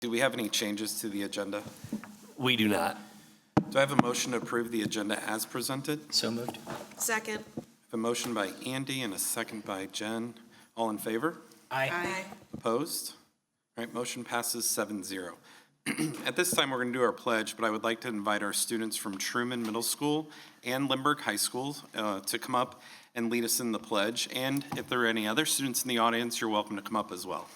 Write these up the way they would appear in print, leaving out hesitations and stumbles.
Do we have any changes to the agenda? We do not. Do I have a motion to approve the agenda as presented? So moved. Second. I have a motion by Andy and a second by Jen. All in favor? Aye. Opposed? All right, motion passes 7-0. At this time, we're going to do our pledge, but I would like to invite our students from Truman Middle School and Lindbergh High School to come up and lead us in the pledge. And if there are any other students in the audience, you're welcome to come up as well.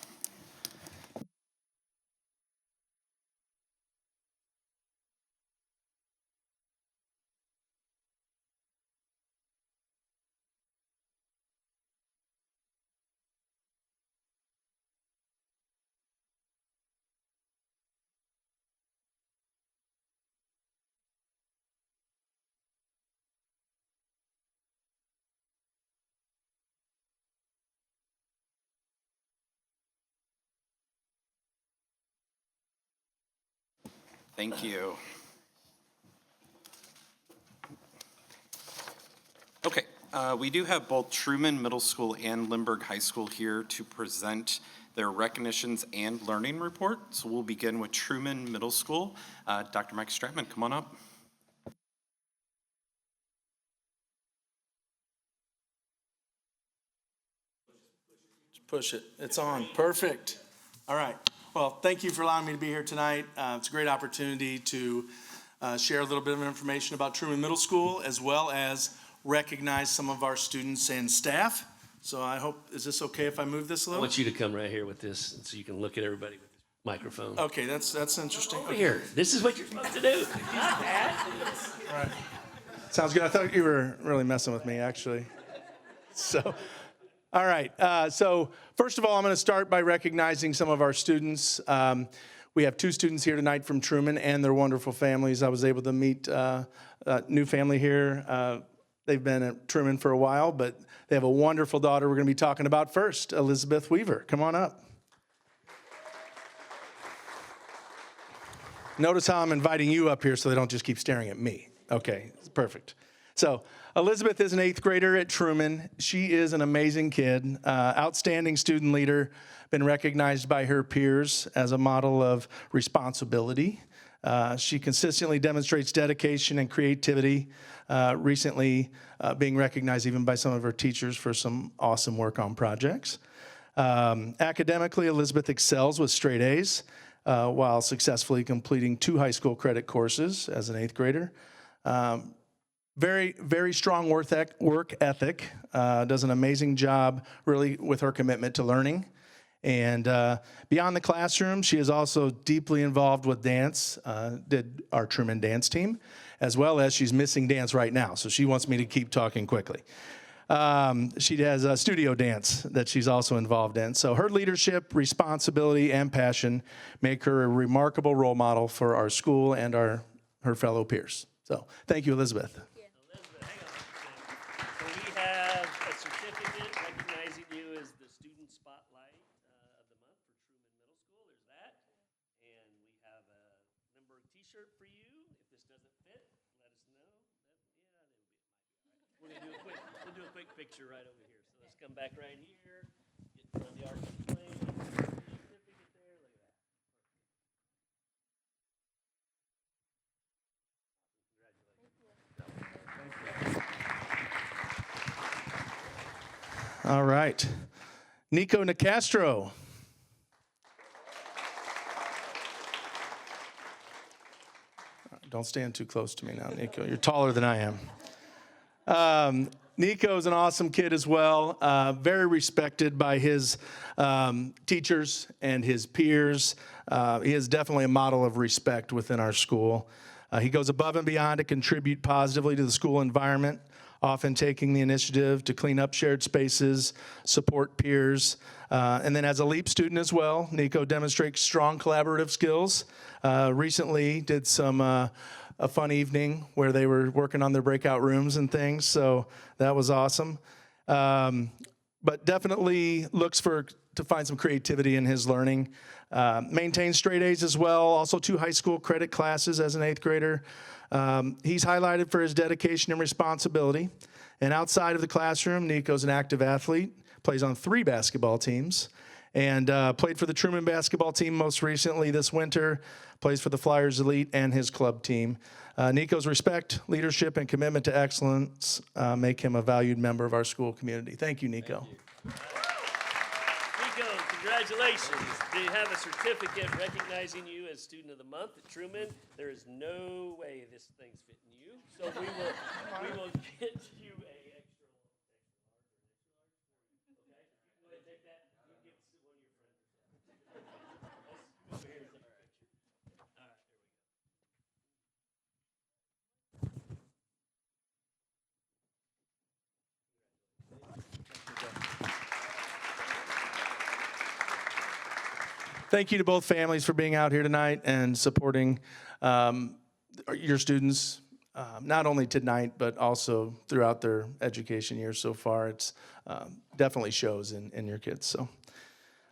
Thank you. Okay, we do have both Truman Middle School and Lindbergh High School here to present their recognitions and learning report. So we'll begin with Truman Middle School. Dr. Mike Stratman, come on up. Push it. It's on. Perfect. All right. Well, thank you for allowing me to be here tonight. It's a great opportunity to share a little bit of information about Truman Middle School, as well as recognize some of our students and staff. So I hope, is this okay if I move this a I little? want you to come right here with this so you can look at everybody with this microphone. Okay, that's interesting. Over here. This is what you're supposed to do. All right. Sounds good. I thought you were really messing with me, actually. So, all right. So first of all, I'm going to start by recognizing some of our students. We have two students here tonight from Truman and their wonderful families. I was able to meet a new family here. They've been at Truman for a while, but they have a wonderful daughter we're going to be talking about first, Elizabeth Weaver. Come on up. Notice how I'm inviting you up here so they don't just keep staring at me. Okay, perfect. So Elizabeth is an 8th grader at Truman. She is an amazing kid, outstanding student leader, been recognized by her peers as a model of responsibility. She consistently demonstrates dedication and creativity, recently being recognized even by some of her teachers for some awesome work on projects. Academically, Elizabeth excels with straight A's while successfully completing 2 high school credit courses as an 8th grader. Very, very strong work ethic, does an amazing job really with her commitment to learning. And beyond the classroom, she is also deeply involved with dance, did our Truman dance team, as well as she's missing dance right now, so she wants me to keep talking quickly. She has a studio dance that she's also involved in. So her leadership, responsibility, and passion make her a remarkable role model for our school and her fellow peers. So thank you, Elizabeth. So we have a certificate recognizing you as the Student Spotlight of the Month for Truman Middle School. There's that. And we have a Lindbergh t-shirt for you. If this doesn't fit, let us know. We'll do a quick picture right over here. So let's come back right here. Get in front of the arc and plane. Certificate there. Look at that. All right. Nico Nicastro. Don't stand too close to me now, Nico. You're taller than I am. Nico's an awesome kid as well, very respected by his teachers and his peers. He is definitely a model of respect within our school. He goes above and beyond to contribute positively to the school environment, often taking the initiative to clean up shared spaces, support peers. And then as a LEAP student as well, Nico demonstrates strong collaborative skills. Recently did a fun evening where they were working on their breakout rooms and things, so that was awesome. But definitely looks to find some creativity in his learning. Maintains straight A's as well, also 2 high school credit classes as an 8th grader. He's highlighted for his dedication and responsibility. And outside of the classroom, Nico's an active athlete, plays on 3 basketball teams, and played for the Truman basketball team most recently this winter, plays for the Flyers Elite and his club team. Nico's respect, leadership, and commitment to excellence make him a valued member of our school community. Thank you, Nico. Nico, congratulations. They have a certificate recognizing you as Student of the Month at Truman. There is no way this thing's fitting you, so we will get you a extra large. Okay? Go ahead and take that. You give one of your friends. Let's go here and take a picture. All right, there we go. Thank you to both families for being out here tonight and supporting your students, not only tonight, but also throughout their education years so far. It's definitely shows in your kids. So,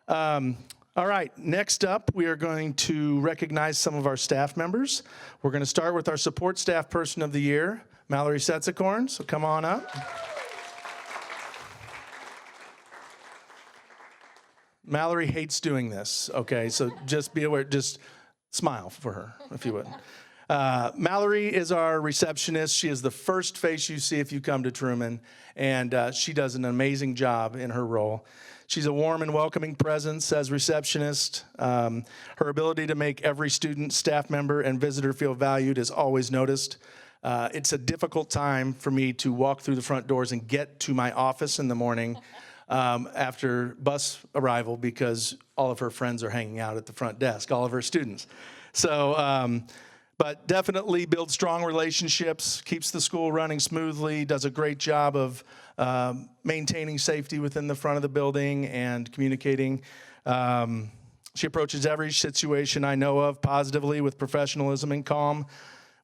all right, next up, we are going to recognize some of our staff members. We're going to start with our support staff person of the year, Mallory Setzicorn, so come on up. Mallory hates doing this, okay? So just be aware, just smile for her, if you would. Mallory is our receptionist. She is the first face you see if you come to Truman, and she does an amazing job in her role. She's a warm and welcoming presence as receptionist. Her ability to make every student, staff member, and visitor feel valued is always noticed. It's a difficult time for me to walk through the front doors and get to my office in the morning after bus arrival because all of her friends are hanging out at the front desk, all of her students. So, but definitely builds strong relationships, keeps the school running smoothly, does a great job of maintaining safety within the front of the building and communicating. She approaches every situation I know of positively with professionalism and calm,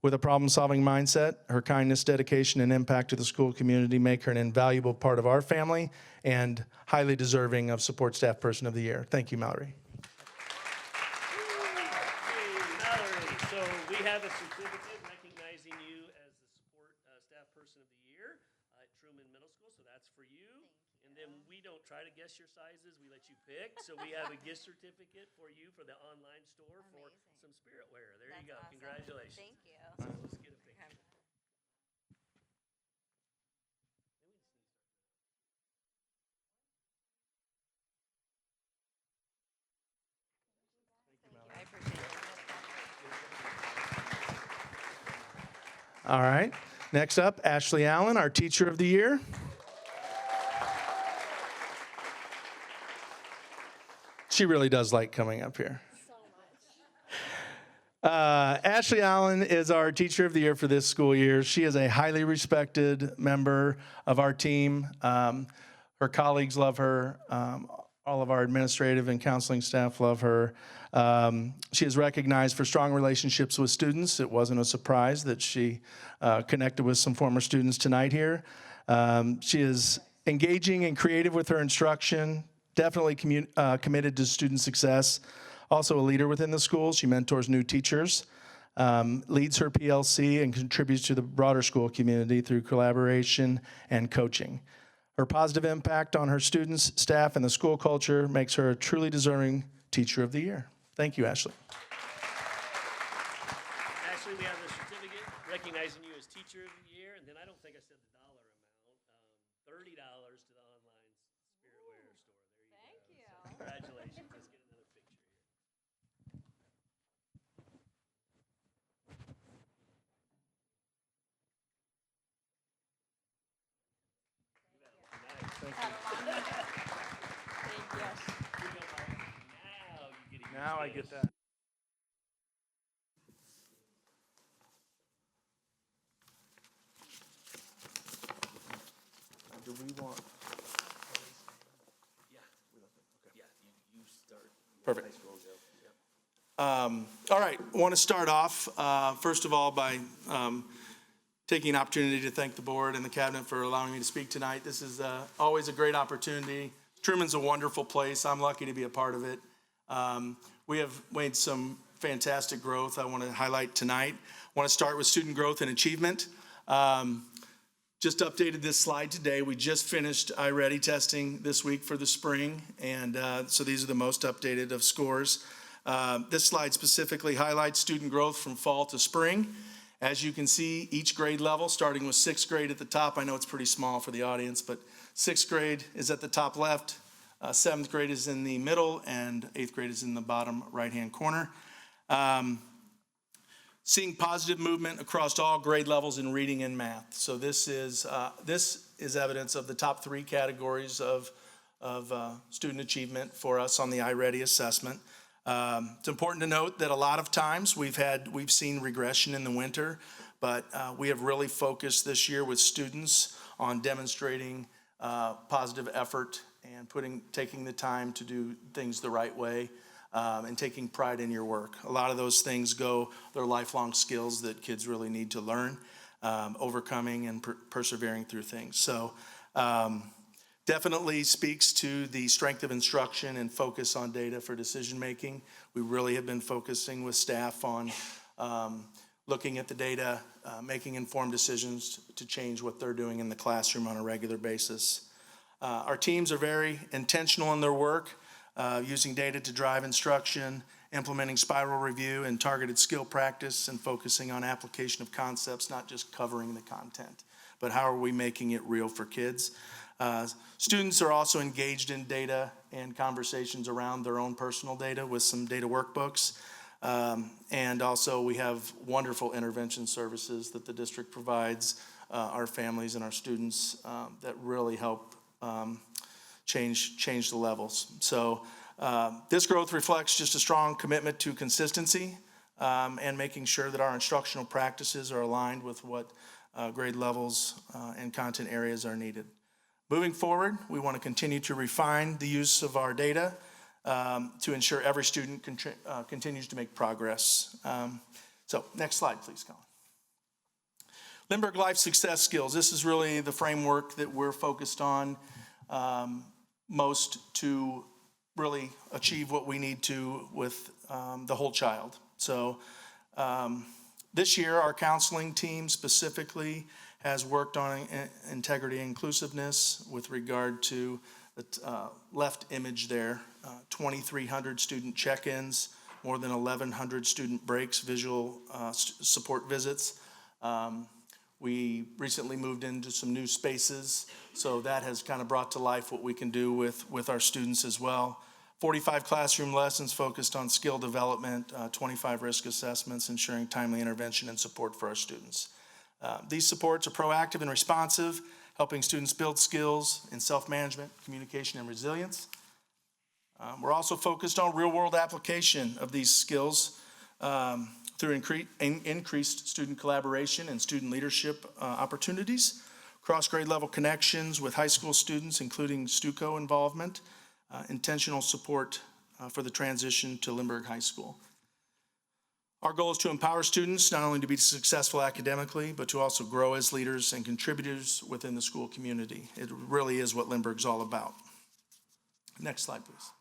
with a problem-solving mindset. Her kindness, dedication, and impact to the school community make her an invaluable part of our family and highly deserving of Support Staff Person of the Year. Thank you, Mallory. Hey, Mallory, so we have a certificate recognizing you as the Support Staff Person of the Year at Truman Middle School, so that's for you. And then we don't try to guess your sizes, we let you pick. So we have a gift certificate for you for the online store for some spirit wear. There you go. Awesome. Congratulations. Thank you. So let's get a picture. I appreciate it. All right. Next up, Ashley Allen, our Teacher of the Year. She really does like coming up here. Ashley Allen is our Teacher of the Year for this school year. She is a highly respected member of our team. Her colleagues love her. All of our administrative and counseling staff love her. She is recognized for strong relationships with students. It wasn't a surprise that she connected with some former students tonight here. She is engaging and creative with her instruction, definitely committed to student success. Also a leader within the school. She mentors new teachers, leads her PLC, and contributes to the broader school community through collaboration and coaching. Her positive impact on her students, staff, and the school culture makes her a truly deserving Teacher of the Year. Thank you, Ashley. Ashley, we have a certificate recognizing you as Teacher of the Year, and then I don't think I said the dollar amount, $30 to the online spirit wear store. There you go. Thank you. So congratulations. Let's get another picture here. Nice. Thank you. Thank you. Now you get that. Do we want? Yeah. Yeah, you start. Perfect. All right, I want to start off, first of all, by taking an opportunity to thank the board and the cabinet for allowing me to speak tonight. This is always a great opportunity. Truman's a wonderful place. I'm lucky to be a part of it. We have made some fantastic growth I want to highlight tonight. I want to start with student growth and achievement. Just updated this slide today. We just finished iReady testing this week for the spring, and so these are the most updated of scores. This slide specifically highlights student growth from fall to spring. As you can see, each grade level, starting with sixth grade at the top. I know it's pretty small for the audience, but sixth grade is at the top left, seventh grade is in the middle, and eighth grade is in the bottom right-hand corner. Seeing positive movement across all grade levels in reading and math. So this is evidence of the top three categories of student achievement for us on the iReady assessment. It's important to note that a lot of times we've seen regression in the winter, but we have really focused this year with students on demonstrating positive effort and taking the time to do things the right way. And taking pride in your work. A lot of those things they're lifelong skills that kids really need to learn, overcoming and persevering through things. So definitely speaks to the strength of instruction and focus on data for decision making. We really have been focusing with staff on looking at the data, making informed decisions to change what they're doing in the classroom on a regular basis. Our teams are very intentional in their work. Using data to drive instruction, implementing spiral review and targeted skill practice, and focusing on application of concepts, not just covering the content, but how are we making it real for kids. Students are also engaged in data and conversations around their own personal data with some data workbooks. And also we have wonderful intervention services that the district provides our families and our students that really help change the levels. So this growth reflects just a strong commitment to consistency and making sure that our instructional practices are aligned with what grade levels and content areas are needed. Moving forward, we want to continue to refine the use of our data to ensure every student continues to make progress. So next slide, please, Colin. Lindbergh Life Success Skills. This is really the framework that we're focused on most to really achieve what we need to with the whole child. So this year, our counseling team specifically has worked on integrity and inclusiveness with regard to the left image there, 2,300 student check-ins, more than 1,100 student breaks, visual support visits. We recently moved into some new spaces, so that has kind of brought to life what we can do with our students as well. 45 classroom lessons focused on skill development, 25 risk assessments, ensuring timely intervention and support for our students. These supports are proactive and responsive, helping students build skills in self-management, communication, and resilience. We're also focused on real-world application of these skills through increased student collaboration and student leadership opportunities, cross-grade level connections with high school students, including STUCO involvement, intentional support for the transition to Lindbergh High School. Our goal is to empower students not only to be successful academically, but to also grow as leaders and contributors within the school community. It really is what Lindbergh's all about. Next slide, please.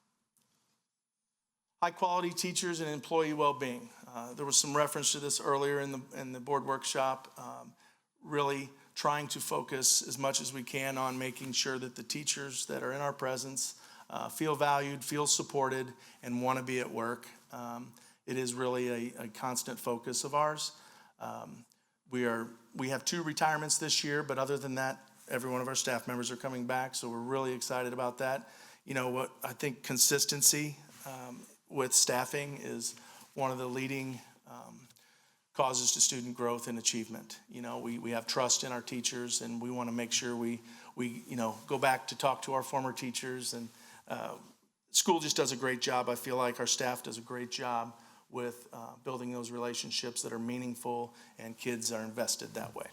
High-quality teachers and employee well-being. There was some reference to this earlier in the board workshop. Really trying to focus as much as we can on making sure that the teachers that are in our presence feel valued, feel supported, and want to be at work. It is really a constant focus of ours. We have 2 retirements this year, but other than that, every one of our staff members are coming back, so we're really excited about that. You know what, I think consistency with staffing is one of the leading causes to student growth and achievement. You know, we have trust in our teachers, and we want to make sure we go back to talk to our former teachers. And school just does a great job. I feel like our staff does a great job with building those relationships that are meaningful, and kids are invested that way.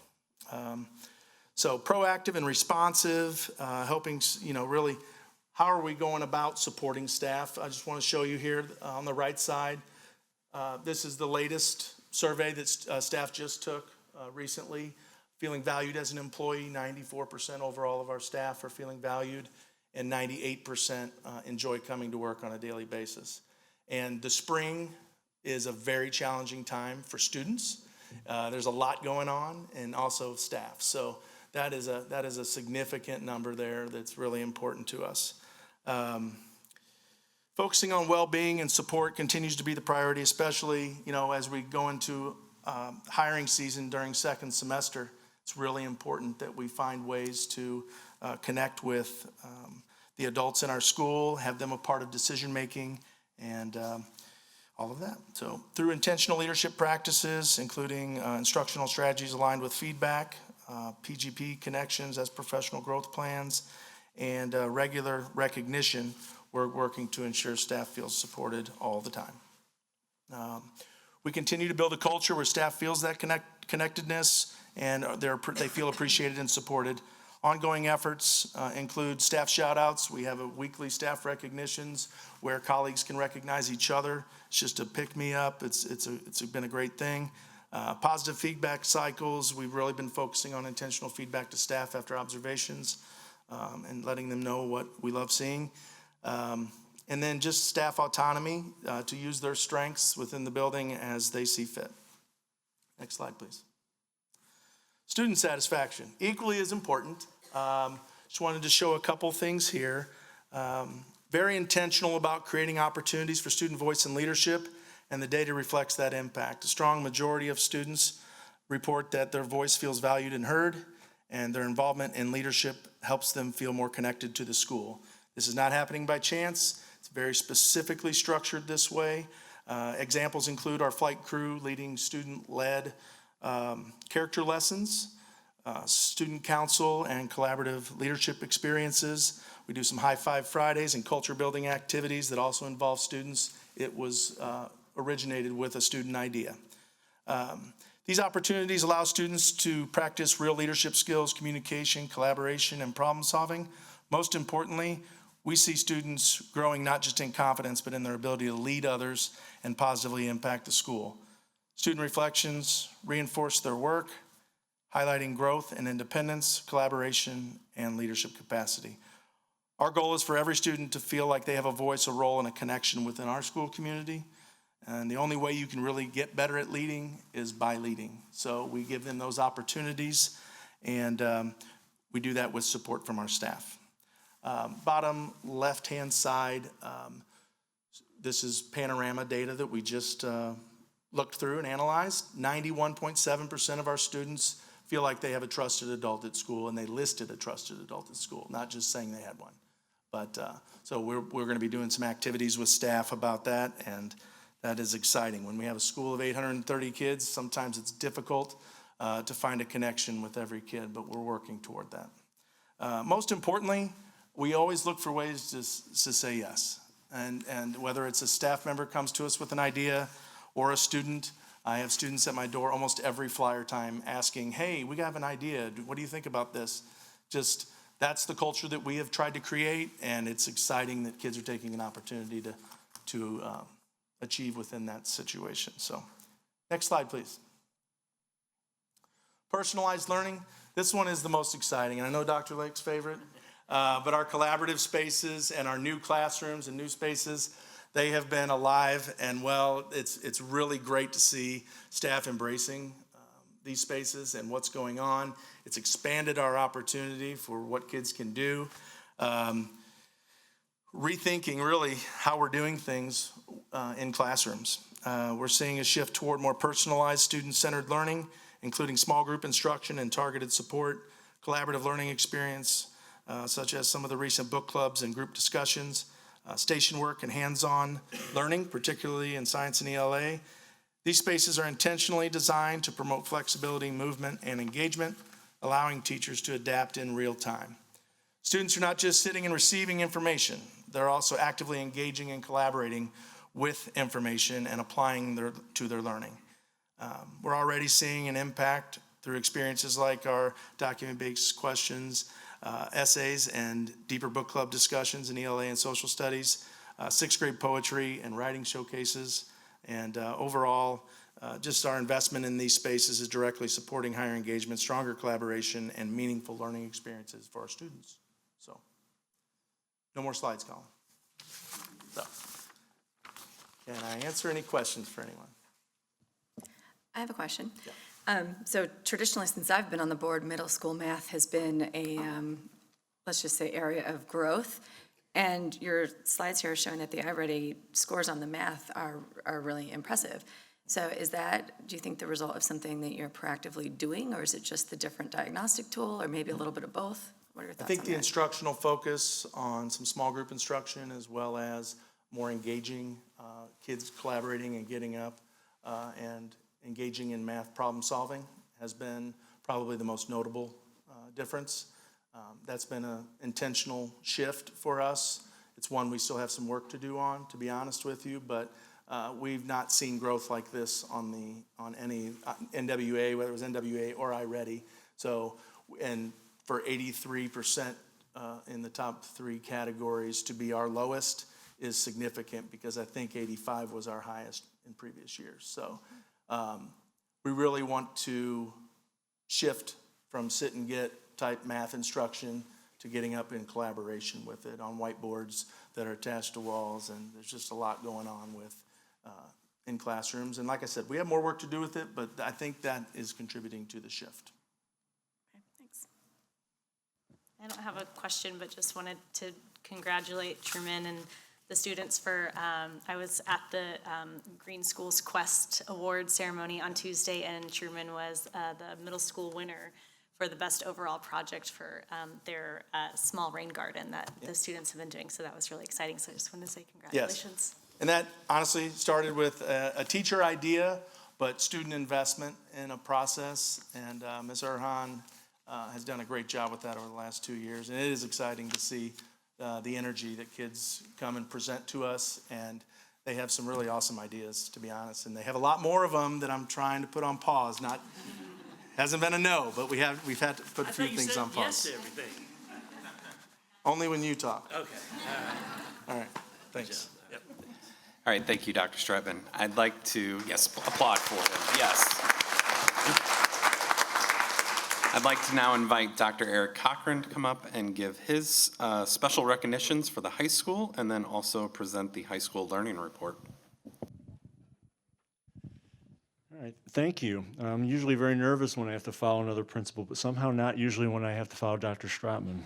So proactive and responsive, helping, really, how are we going about supporting staff? I just want to show you here on the right side. This is the latest survey that staff just took recently. Feeling valued as an employee, 94% overall of our staff are feeling valued, and 98% enjoy coming to work on a daily basis. And the spring is a very challenging time for students. There's a lot going on, and also staff. So that is a significant number there that's really important to us. Focusing on well-being and support continues to be the priority, especially, as we go into hiring season during second semester. It's really important that we find ways to connect with the adults in our school, have them a part of decision-making, and all of that. So through intentional leadership practices, including instructional strategies aligned with feedback, PGP connections as professional growth plans, and regular recognition, we're working to ensure staff feels supported all the time. We continue to build a culture where staff feels that connectedness and they feel appreciated and supported. Ongoing efforts include staff shout-outs. We have a weekly staff recognitions where colleagues can recognize each other. It's just a pick-me-up. It's been a great thing. Positive feedback cycles. We've really been focusing on intentional feedback to staff after observations and letting them know what we love seeing. And then just staff autonomy to use their strengths within the building as they see fit. Next slide, please. Student satisfaction, equally as important. Just wanted to show a couple things here. Very intentional about creating opportunities for student voice and leadership, and the data reflects that impact. A strong majority of students report that their voice feels valued and heard, and their involvement in leadership helps them feel more connected to the school. This is not happening by chance. It's very specifically structured this way. Examples include our flight crew leading student-led character lessons, student council and collaborative leadership experiences. We do some High Five Fridays and culture building activities that also involve students. It was originated with a student idea. These opportunities allow students to practice real leadership skills, communication, collaboration, and problem solving. Most importantly, we see students growing not just in confidence, but in their ability to lead others and positively impact the school. Student reflections reinforce their work, highlighting growth and independence, collaboration, and leadership capacity. Our goal is for every student to feel like they have a voice, a role, and a connection within our school community. And the only way you can really get better at leading is by leading. So we give them those opportunities, and we do that with support from our staff. Bottom left-hand side, this is panorama data that we just looked through and analyzed. 91.7% of our students feel like they have a trusted adult at school, and they listed a trusted adult at school, not just saying they had one. But so we're going to be doing some activities with staff about that, and that is exciting. When we have a school of 830 kids, sometimes it's difficult to find a connection with every kid, but we're working toward that. Most importantly, we always look for ways to say yes. And whether it's a staff member comes to us with an idea or a student, I have students at my door almost every flyer time asking, hey, we have an idea. What do you think about this? Just that's the culture that we have tried to create, and it's exciting that kids are taking an opportunity to achieve within that situation. So next slide, please. Personalized learning. This one is the most exciting, and I know Dr. Lake's favorite. But our collaborative spaces and our new classrooms and new spaces, they have been alive and well. It's really great to see staff embracing these spaces and what's going on. It's expanded our opportunity for what kids can do. Rethinking really how we're doing things in classrooms. We're seeing a shift toward more personalized student-centered learning, including small group instruction and targeted support, collaborative learning experience, such as some of the recent book clubs and group discussions, station work and hands-on learning, particularly in science and ELA. These spaces are intentionally designed to promote flexibility, movement, and engagement, allowing teachers to adapt in real time. Students are not just sitting and receiving information, they're also actively engaging and collaborating with information and applying to their learning. We're already seeing an impact through experiences like our document-based questions, essays, and deeper book club discussions in ELA and social studies, sixth grade poetry and writing showcases, and overall, just our investment in these spaces is directly supporting higher engagement, stronger collaboration, and meaningful learning experiences for our students. So, no more slides, Colin. So, can I answer any questions for anyone? I have a question. Yeah. So traditionally, since I've been on the board, middle school math has been a, let's just say, area of growth. And your slides here are showing that the iReady scores on the math are really impressive. So do you think the result of something that you're proactively doing, or is it just the different diagnostic tool, or maybe a little bit of both? What are your I thoughts think on the that? instructional focus on some small group instruction, as well as more engaging kids collaborating and getting up and engaging in math problem solving, has been probably the most notable difference. That's been an intentional shift for us. It's one we still have some work to do on, to be honest with you, but we've not seen growth like this on any NWA, whether it was NWA or iReady. So, and for 83% in the top 3 categories to be our lowest is significant, because I think 85 was our highest in previous years. So we really want to shift from sit and get type math instruction to getting up in collaboration with it on whiteboards that are attached to walls, and there's just a lot going on with in classrooms. And like I said, we have more work to do with it, but I think that is contributing to the shift. Okay, thanks. I don't have a question, but just wanted to congratulate Truman and the students for, I was at the Green Schools Quest Award ceremony on Tuesday, and Truman was the middle school winner for the best overall project for their small rain garden that the students have been doing. So that was really exciting. So I just wanted to say congratulations. Yes. And that honestly started with a teacher idea, but student investment in a process. And Ms. Erhan has done a great job with that over the last 2 years. And it is exciting to see the energy that kids come and present to us. And they have some really awesome ideas, to be honest. And they have a lot more of them that I'm trying to put on pause. Hasn't been a no, but we've had to put a few things on pause. Yes to everything. Only when you talk. Okay. All right. Thanks. Yep. All right, thank you, Dr. Stratman. I'd like to, yes, applaud for him, yes. I'd like to now invite Dr. Eric Cochran to come up and give his special recognitions for the high school, and then also present the high school learning report. All right, thank you. I'm usually very nervous when I have to follow another principal, but somehow not usually when I have to follow Dr. Stratman.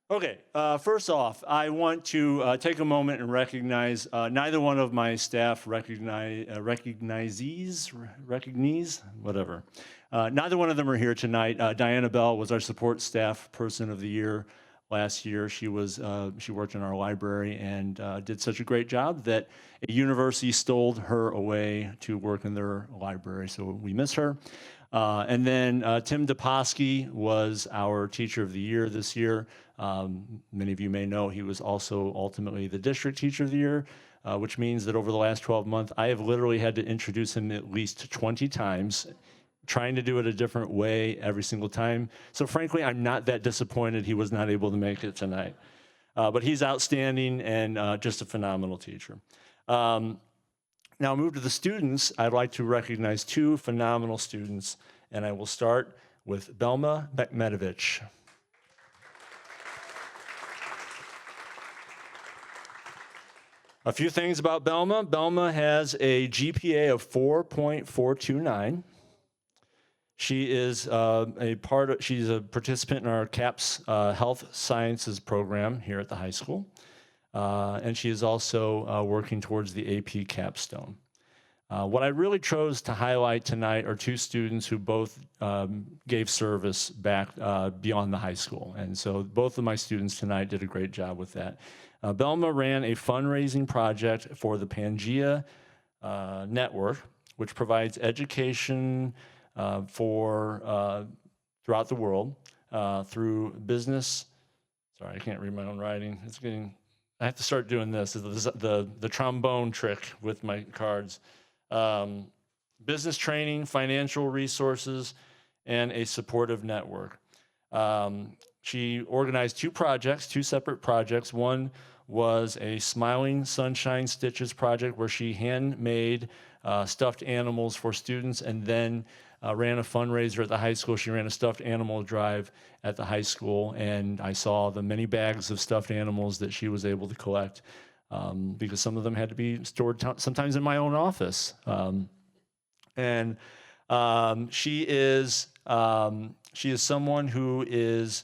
Okay, first off, I want to take a moment and recognize neither one of my staff recognizees, whatever. Neither one of them are here tonight. Diana Bell was our support staff person of the year last year. She worked in our library and did such a great job that a university stole her away to work in their library, so we miss her. And then Tim Deposky was our teacher of the year this year. Many of you may know he was also ultimately the district teacher of the year, which means that over the last 12 months, I have literally had to introduce him at least 20 times, trying to do it a different way every single time. So frankly, I'm not that disappointed he was not able to make it tonight. But he's outstanding and just a phenomenal teacher. Now move to the students. I'd like to recognize 2 phenomenal students, and I will start with Belma Bekmedovich. A few things about Belma. Belma has a GPA of 4.429. She is she's a participant in our CAPS Health Sciences program here at the high school. And she is also working towards the AP capstone. What I really chose to highlight tonight are 2 students who both gave service back beyond the high school. And so both of my students tonight did a great job with that. Belma ran a fundraising project for the Pangea Network, which provides education for throughout the world through business. Sorry, I can't read my own writing. I have to start doing this, the trombone trick with my cards. Business training, financial resources, and a supportive network. She organized 2 projects, 2 separate projects. One was a Smiling Sunshine Stitches project where she handmade stuffed animals for students, and then ran a fundraiser at the high school. She ran a stuffed animal drive at the high school, and I saw the many bags of stuffed animals that she was able to collect. because some of them had to be stored sometimes in my own office. She is someone who is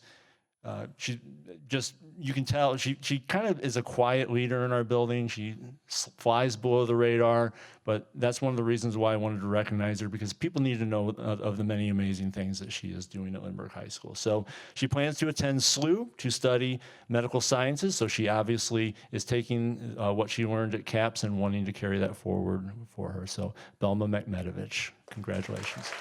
she just, you can tell she kind of is a quiet leader in our building. She flies below the radar, but that's one of the reasons why I wanted to recognize her, because people need to know of the many amazing things that she is doing at Lindbergh High School. So she plans to attend SLU to study medical sciences. So she obviously is taking what she learned at CAPS and wanting to carry that forward for her. So Belma Mekmetovich, congratulations.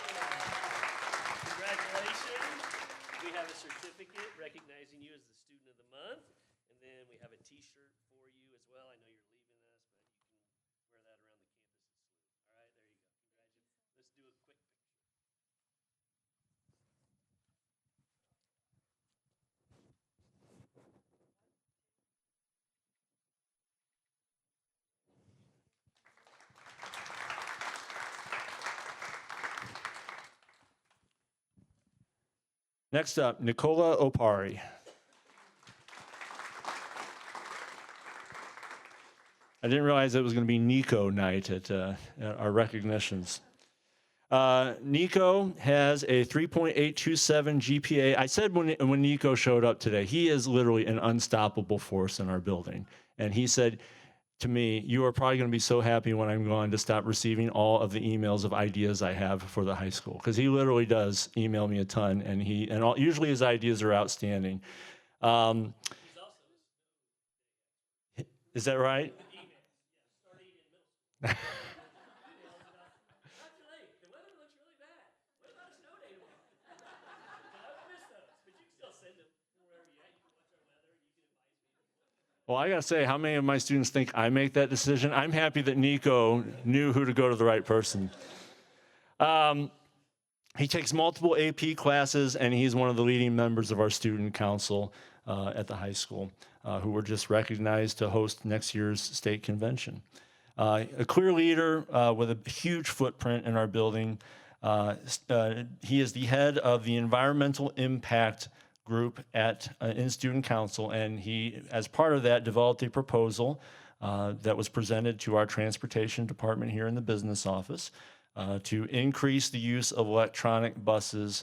We have a certificate recognizing you as the student of the month, and then we have a T-shirt for you as well. I know you're leaving us, but you can wear that around the campus. All right, there you go. Congratulations. Let's do a quick picture. Next up, Nicola Opari. I didn't realize it was going to be Nico night at our recognitions. Nico has a 3.827 GPA. I said when Nico showed up today, he is literally an unstoppable force in our building. And he said to me, you are probably going to be so happy when I'm gone to stop receiving all of the emails of ideas I have for the high school. Because he literally does email me a ton, and usually his ideas are outstanding. Is that right? Well, I got to say, how many of my students think I make that decision? I'm happy that Nico knew who to go to the right person. He takes multiple AP classes, and he's one of the leading members of our student council at the high school, who were just recognized to host next year's state convention. A clear leader with a huge footprint in our building. He is the head of the environmental impact group in student council, and he, as part of that, developed a proposal that was presented to our transportation department here in the business office to increase the use of electronic buses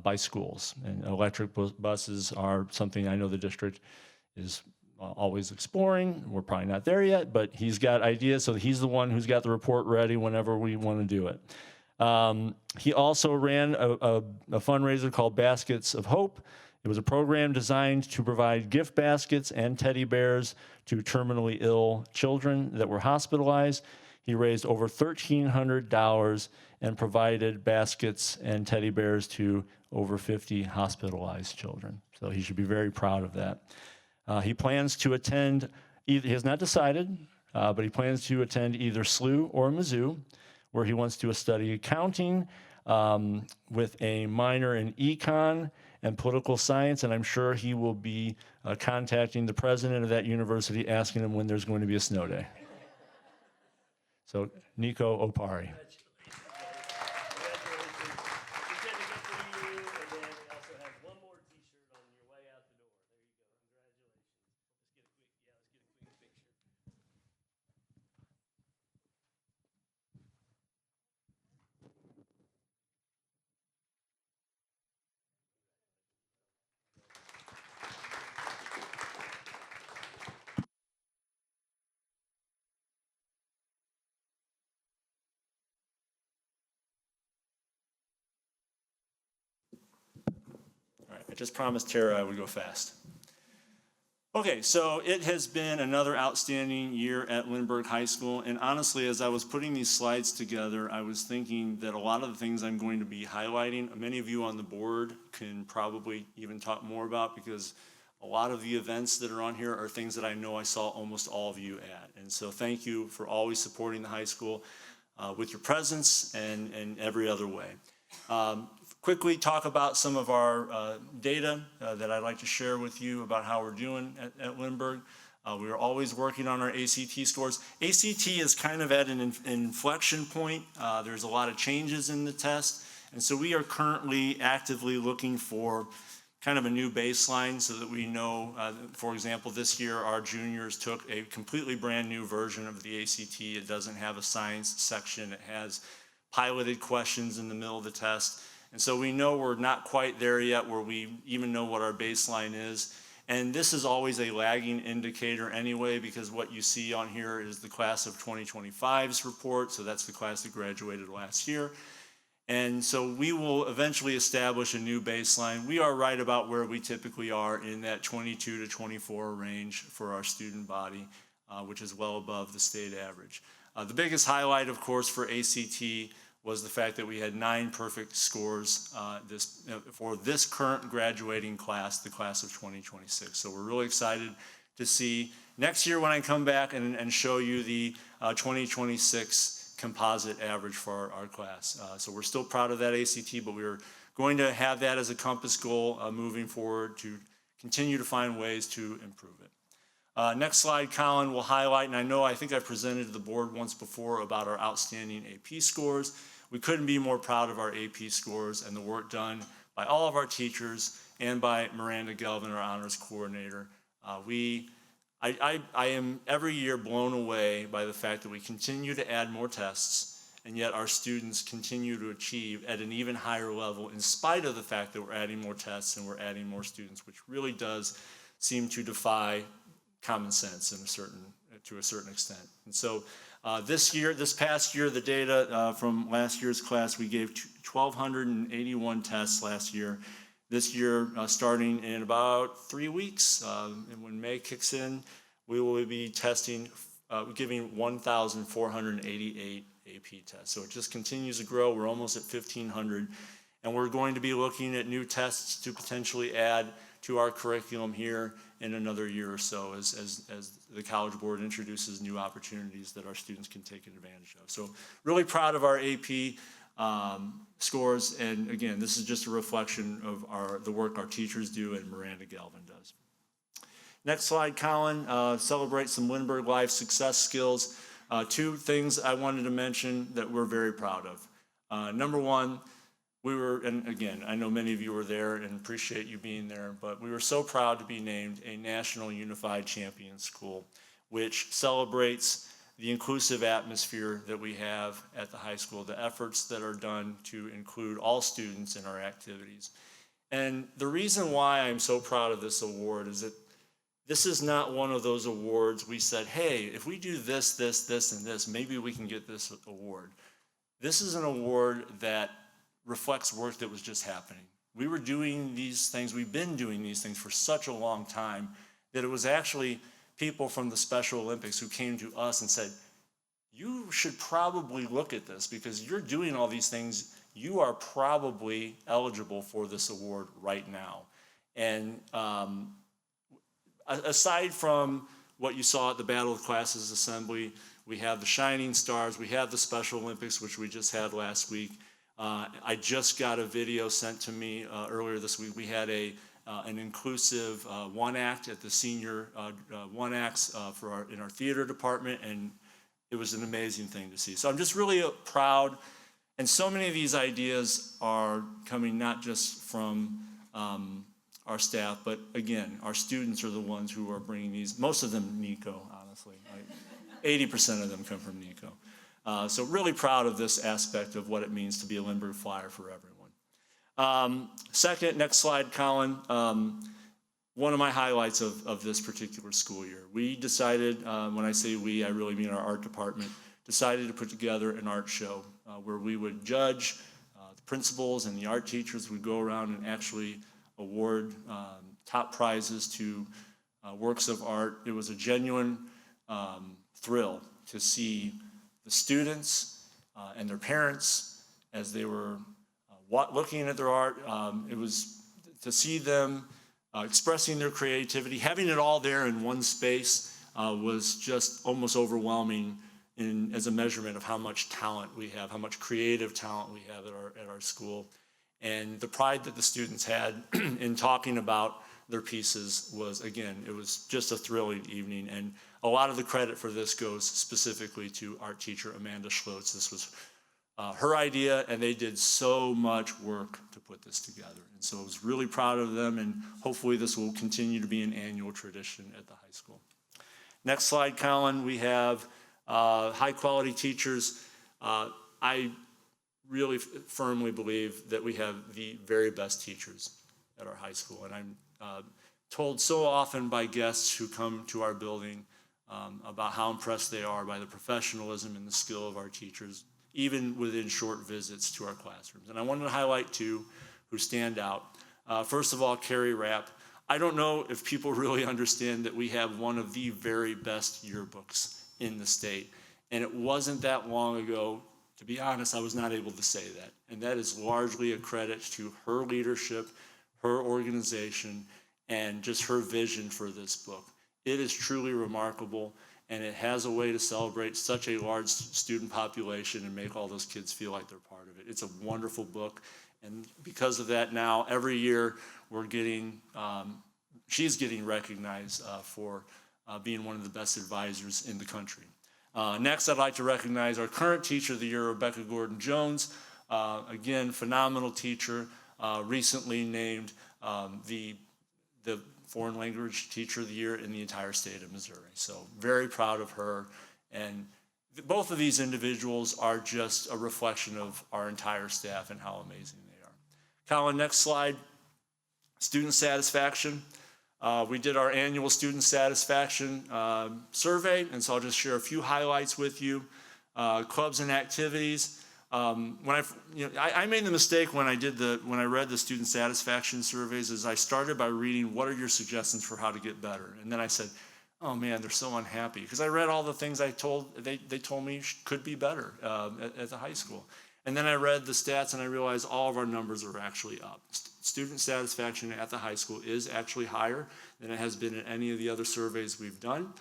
by schools. And electric buses are something I know the district is always exploring. We're probably not there yet, but he's got ideas, so he's the one who's got the report ready whenever we want to do it. He also ran a fundraiser called Baskets of Hope. It was a program designed to provide gift baskets and teddy bears to terminally ill children that were hospitalized. He raised over $1,300 and provided baskets and teddy bears to over 50 hospitalized children. So he should be very proud of that. He plans to attend, he has not decided, but he plans to attend either SLU or Mizzou, where he wants to study accounting with a minor in econ and political science, and I'm sure he will be contacting the president of that university asking him when there's going to be a snow day. So, Nico Opari. Congratulations. Certificate for you, and then we also have one more T-shirt on your way out the door. There you go. Congratulations. Let's get a quick picture. All right, I just promised Tara I would go fast. Okay, so it has been another outstanding year at Lindbergh High School, and honestly, as I was putting these slides together, I was thinking that a lot of the things I'm going to be highlighting, many of you on the board can probably even talk more about, because a lot of the events that are on here are things that I know I saw almost all of you at. And so thank you for always supporting the high school with your presence and every other way. Quickly talk about some of our data that I'd like to share with you about how we're doing at Lindbergh. We are always working on our ACT scores. ACT is kind of at an inflection point. There's a lot of changes in the test, and so we are currently actively looking for kind of a new baseline so that we know, for example, this year our juniors took a completely brand new version of the ACT. It doesn't have a science section. It has piloted questions in the middle of the test. And so we know we're not quite there yet where we even know what our baseline is. And this is always a lagging indicator anyway, because what you see on here is the class of 2025's report. So that's the class that graduated last year. And so we will eventually establish a new baseline. We are right about where we typically are in that 22 to 24 range for our student body, which is well above the state average. The biggest highlight, of course, for ACT was the fact that we had 9 perfect scores for this current graduating class, the class of 2026. So we're really excited to see next year when I come back and show you the 2026 composite average for our class. So we're still proud of that ACT, but we're going to have that as a compass goal moving forward to continue to find ways to improve it. Next slide, Colin will highlight, and I think I presented to the board once before about our outstanding AP scores. We couldn't be more proud of our AP scores and the work done by all of our teachers and by Miranda Gelvin, our honors coordinator. I am every year blown away by the fact that we continue to add more tests, and yet our students continue to achieve at an even higher level in spite of the fact that we're adding more tests and we're adding more students, which really does seem to defy common sense to a certain extent. And so this past year, the data from last year's class, we gave 1,281 tests last year. This year, starting in about 3 weeks, and when May kicks in, we will be giving 1,488 AP tests. So it just continues to grow. We're almost at 1,500, and we're going to be looking at new tests to potentially add to our curriculum here in another year or so as the College Board introduces new opportunities that our students can take advantage of. So really proud of our AP scores, and again, this is just a reflection of the work our teachers do and Miranda Galvin does. Next slide, Colin, celebrate some Lindbergh Life success skills. 2 things I wanted to mention that we're very proud of. Number 1, and again, I know many of you were there and appreciate you being there, but we were so proud to be named a National Unified Champion School, which celebrates the inclusive atmosphere that we have at the high school, the efforts that are done to include all students in our activities. And the reason why I'm so proud of this award is that this is not one of those awards we said, hey, if we do this, this, this, and this, maybe we can get this award. This is an award that reflects work that was just happening. We were doing these things, we've been doing these things for such a long time that it was actually people from the Special Olympics who came to us and said, you should probably look at this because you're doing all these things. You are probably eligible for this award right now. And aside from what you saw at the Battle of Classes Assembly, we have the Shining Stars, we have the Special Olympics, which we just had last week. I just got a video sent to me earlier this week. We had an inclusive one act at the senior one acts in our theater department, and it was an amazing thing to see. So I'm just really proud, and so many of these ideas are coming not just from our staff, but again, our students are the ones who are bringing these, most of them Nico, honestly. 80% of them come from Nico. So really proud of this aspect of what it means to be a Lindbergh Flyer for everyone. Second, next slide, Colin. One of my highlights of this particular school year. We decided, when I say we, I really mean our art department, decided to put together an art show where we would judge the principals and the art teachers would go around and actually award top prizes to works of art. It was a genuine thrill to see the students and their parents as they were looking at their art. It was to see them expressing their creativity, having it all there in one space was just almost overwhelming as a measurement of how much talent we have, how much creative talent we have at our school. And the pride that the students had in talking about their pieces was, again, it was just a thrilling evening. And a lot of the credit for this goes specifically to art teacher Amanda Schlotz. This was her idea, and they did so much work to put this together. And so I was really proud of them, and hopefully this will continue to be an annual tradition at the high school. Next slide, Colin. We have high-quality teachers. I really firmly believe that we have the very best teachers at our high school. And I'm told so often by guests who come to our building about how impressed they are by the professionalism and the skill of our teachers, even within short visits to our classrooms. And I wanted to highlight two who stand out. First of all, Carrie Rapp. I don't know if people really understand that we have one of the very best yearbooks in the state. And it wasn't that long ago, to be honest, I was not able to say that. And that is largely a credit to her leadership, her organization, and just her vision for this book. It is truly remarkable, and it has a way to celebrate such a large student population and make all those kids feel like they're part of it. It's a wonderful book, and because of that now, every year we're getting, she's getting recognized for being one of the best advisors in the country. Next, I'd like to recognize our current Teacher of the Year, Rebecca Gordon-Jones. Again, phenomenal teacher, recently named the Foreign Language Teacher of the Year in the entire state of Missouri. So very proud of her. And both of these individuals are just a reflection of our entire staff and how amazing they are. Colin, next slide. Student satisfaction. We did our annual student satisfaction survey, and so I'll just share a few highlights with you. Clubs and activities. I made the mistake when I read the student satisfaction surveys is I started by reading what are your suggestions for how to get better, and then I said, oh man, they're so unhappy because I read all the things they told me could be better at the high school, and then I read the stats and I realized all of our numbers are actually up. Student satisfaction at the high school is actually higher than it has been in any of the other surveys we've done.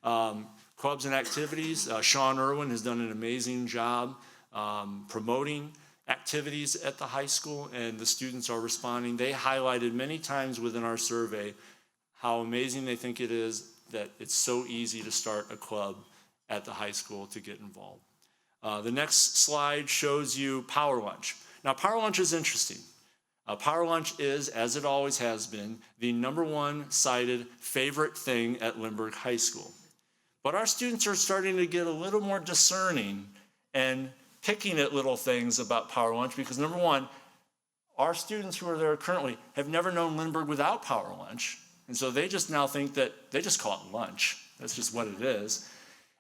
Clubs and activities. Sean Irwin has done an amazing job promoting activities at the high school, and the students are responding. They highlighted many times within our survey how amazing they think it is that it's so easy to start a club at the high school to get involved. The next slide shows you Power Lunch. Now, Power Lunch is interesting. Power Lunch is, as it always has been, the #1 cited favorite thing at Lindbergh High School. But our students are starting to get a little more discerning and picking at little things about Power Lunch because, #1, our students who are there currently have never known Lindbergh without Power Lunch. And so they just now think that they just call it lunch. That's just what it is.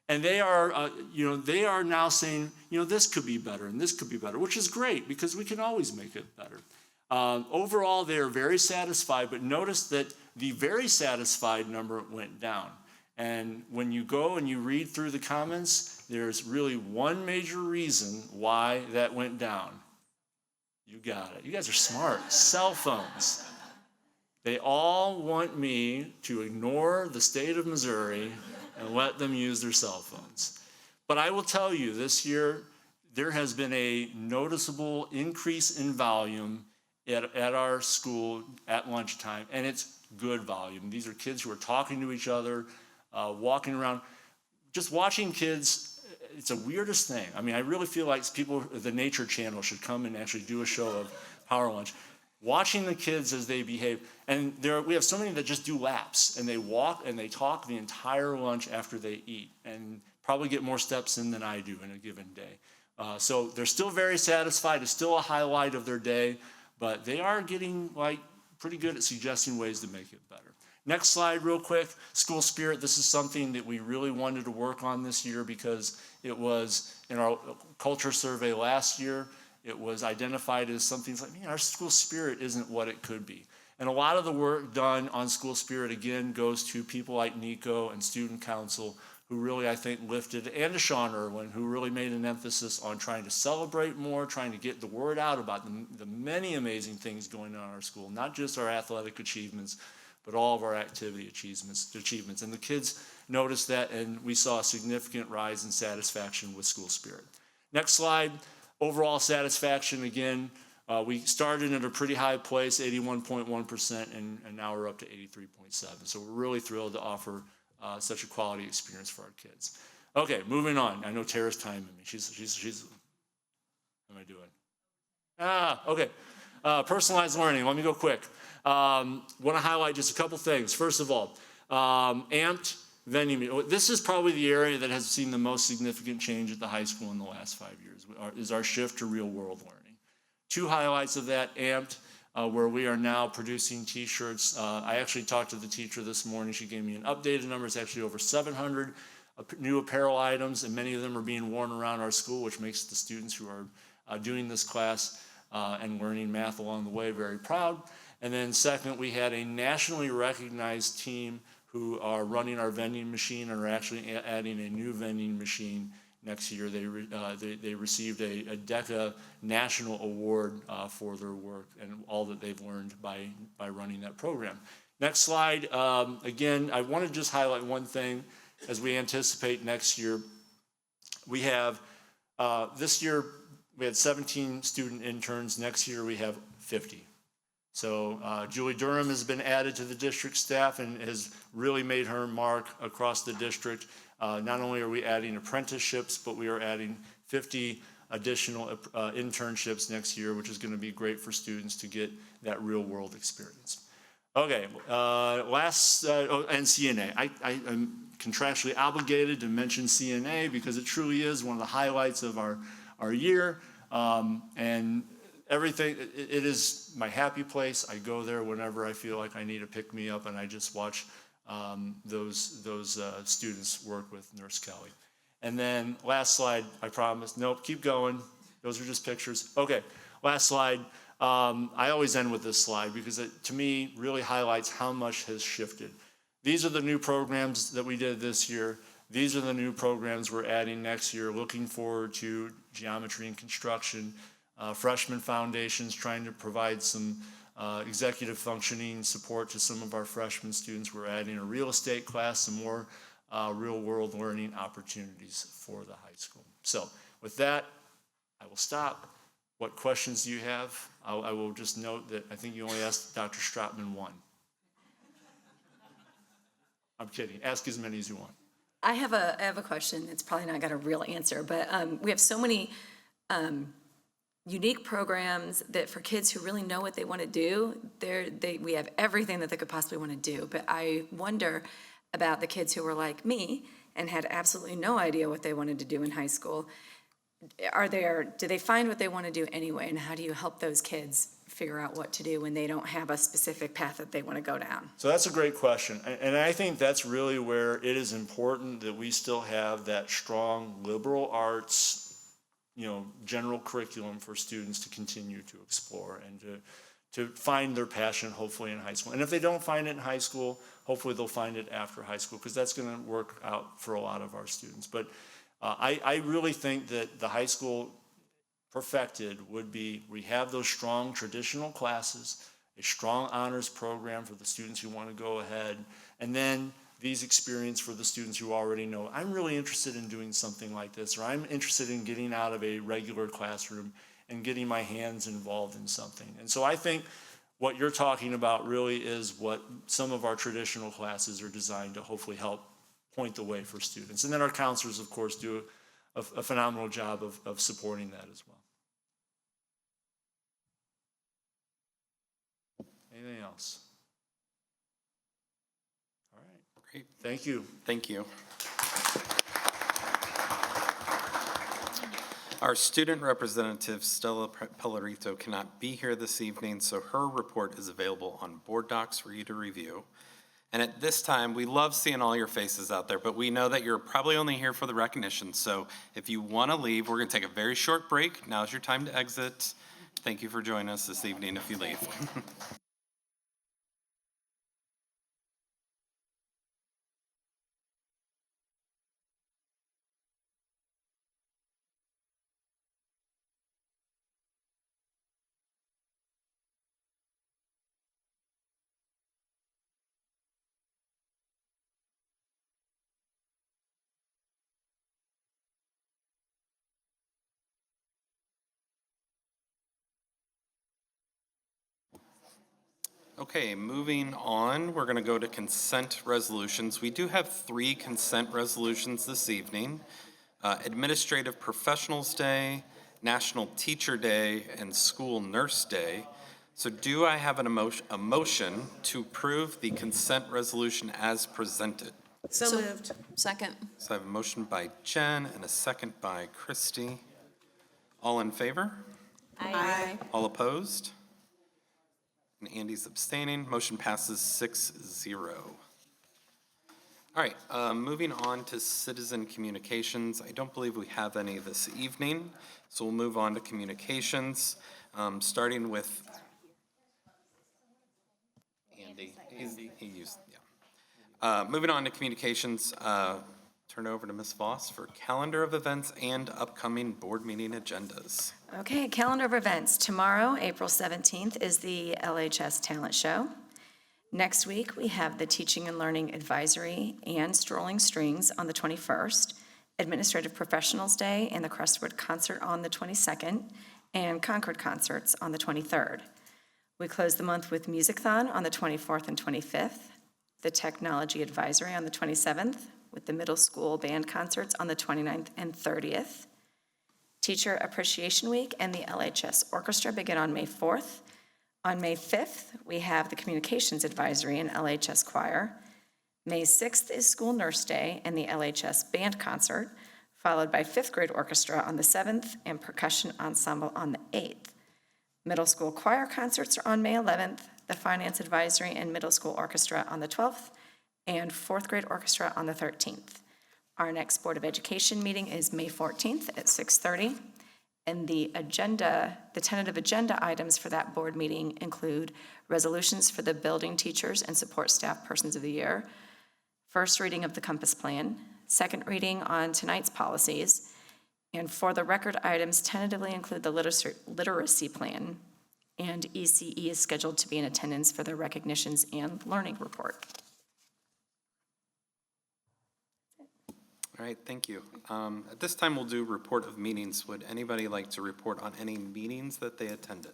And they are now saying, this could be better and this could be better, which is great because we can always make it better. Overall, they are very satisfied, but notice that the very satisfied number went down. And when you go and you read through the comments, there's really one major reason why that went down. You got it. You guys are smart. Cell phones. They all want me to ignore the state of Missouri and let them use their cell phones. But I will tell you, this year, there has been a noticeable increase in volume at our school at lunchtime, and it's good volume. These are kids who are talking to each other, walking around. Just watching kids, it's the weirdest thing. I mean, I really feel like the Nature Channel should come and actually do a show of Power Lunch. Watching the kids as they behave, and we have so many that just do laps, and they walk and they talk the entire lunch after they eat, and probably get more steps in than I do in a given day. So they're still very satisfied. It's still a highlight of their day, but they are getting pretty good at suggesting ways to make it better. Next slide real quick, school spirit. This is something that we really wanted to work on this year because it was in our culture survey last year, it was identified as something like, our school spirit isn't what it could be. And a lot of the work done on school spirit, again, goes to people like Nico and student council who really, I think, lifted, and to Sean Irwin, who really made an emphasis on trying to celebrate more, trying to get the word out about the many amazing things going on in our school, not just our athletic achievements, but all of our activity achievements. And the kids noticed that, and we saw a significant rise in satisfaction with school spirit. Next slide, overall satisfaction, again, we started at a pretty high place, 81.1%, and now we're up to 83.7%. So we're really thrilled to offer such a quality experience for our kids. Okay, moving on. I know Tara's timing me. She's am I doing? Okay. Personalized learning. Let me go quick. Want to highlight just a couple things. First of all, amped vending. This is probably the area that has seen the most significant change at the high school in the last 5 years, is our shift to real world learning. Two highlights of that: amped, where we are now producing t-shirts. I actually talked to the teacher this morning. She gave me an updated number. It's actually over 700 new apparel items, and many of them are being worn around our school, which makes the students who are doing this class and learning math along the way very proud. And then second, we had a nationally recognized team who are running our vending machine and are actually adding a new vending machine next year. They received a DECA national award for their work and all that they've learned by running that program. Next slide. Again, I want to just highlight one thing as we anticipate next year. We have, this year, we had 17 student interns. Next year, we have 50. So Julie Durham has been added to the district staff and has really made her mark across the district. Not only are we adding apprenticeships, but we are adding 50 additional internships next year, which is going to be great for students to get that real world experience. Okay, and CNA. I'm contractually obligated to mention CNA because it truly is one of the highlights of our year. And everything, it is my happy place. I go there whenever I feel like I need a pick-me-up, and I just watch those students work with Nurse Kelly. And then last slide, I promise. Nope, keep going. Those are just pictures. Okay, last slide. I always end with this slide because it, to me, really highlights how much has shifted. These are the new programs that we did this year. These are the new programs we're adding next year. Looking forward to geometry and construction, freshman foundations, trying to provide some executive functioning support to some of our freshman students. We're adding a real estate class, some more real world learning opportunities for the high school. So with that, I will stop. What questions do you have? I will just note that I think you only asked Dr. Stratman one. I'm kidding. Ask as many as you want. I have a question. It's probably not got a real answer, but we have so many unique programs that for kids who really know what they want to do, we have everything that they could possibly want to do. But I wonder about the kids who were like me and had absolutely no idea what they wanted to do in high school. Do they find what they want to do anyway? And how do you help those kids figure out what to do when they don't have a specific path that they want to go down? So that's a great question. And I think that's really where it is important that we still have that strong liberal arts, general curriculum for students to continue to explore and to find their passion, hopefully in high school. And if they don't find it in high school, hopefully they'll find it after high school, because that's going to work out for a lot of our students. But I really think that the high school perfected would be, we have those strong traditional classes, a strong honors program for the students who want to go ahead, and then these experiences for the students who already know, I'm really interested in doing something like this, or I'm interested in getting out of a regular classroom and getting my hands involved in something. And so I think what you're talking about really is what some of our traditional classes are designed to hopefully help point the way for students. And then our counselors, of course, do a phenomenal job of supporting that as well. Anything else? All right. Great. Thank you. Thank you. Our student representative, Stella Pellerito, cannot be here this evening, so her report is available on board docs for you to review. And at this time, we love seeing all your faces out there, but we know that you're probably only here for the recognition. So if you want to leave, we're going to take a very short break. Now's your time to exit. Thank you for joining us this evening if you leave. Okay, moving on, we're going to go to consent resolutions. We do have 3 consent resolutions this evening. Administrative Professionals Day, National Teacher Day, and School Nurse Day. So do I have a motion to approve the consent resolution as presented? So moved. Second. So I have a motion by Jen and a second by Christy. All in favor? Aye. All opposed? And Andy's abstaining. Motion passes 6-0. All right, moving on to citizen communications. I don't believe we have any this evening, so we'll move on to communications, starting with Andy. Moving on to communications, turn over to Ms. Voss for calendar of events and upcoming board meeting agendas. Okay, calendar of events. Tomorrow, April 17th, is the LHS Talent Show. Next week, we have the Teaching and Learning Advisory and Strolling Strings on the 21st, Administrative Professionals Day and the Crestwood Concert on the 22nd, and Concord Concerts on the 23rd. We close the month with Music-thon on the 24th and 25th, the Technology Advisory on the 27th, with the middle school band concerts on the 29th and 30th. Teacher Appreciation Week and the LHS Orchestra begin on May 4th. On May 5th, we have the Communications Advisory and LHS Choir. May 6th is School Nurse Day and the LHS Band Concert, followed by 5th grade orchestra on the 7th and percussion ensemble on the 8th. Middle school choir concerts are on May 11th, the Finance Advisory and Middle School Orchestra on the 12th, and 4th grade orchestra on the 13th. Our next Board of Education meeting is May 14th at 6:30. And the tentative agenda items for that board meeting include resolutions for the building teachers and support staff persons of the year, first reading of the Compass Plan, second reading on tonight's policies, and for the record items tentatively include the literacy plan, and ECE is scheduled to be in attendance for the recognitions and learning report. All right, thank you. At this time, we'll do report of meetings. Would anybody like to report on any meetings that they attended?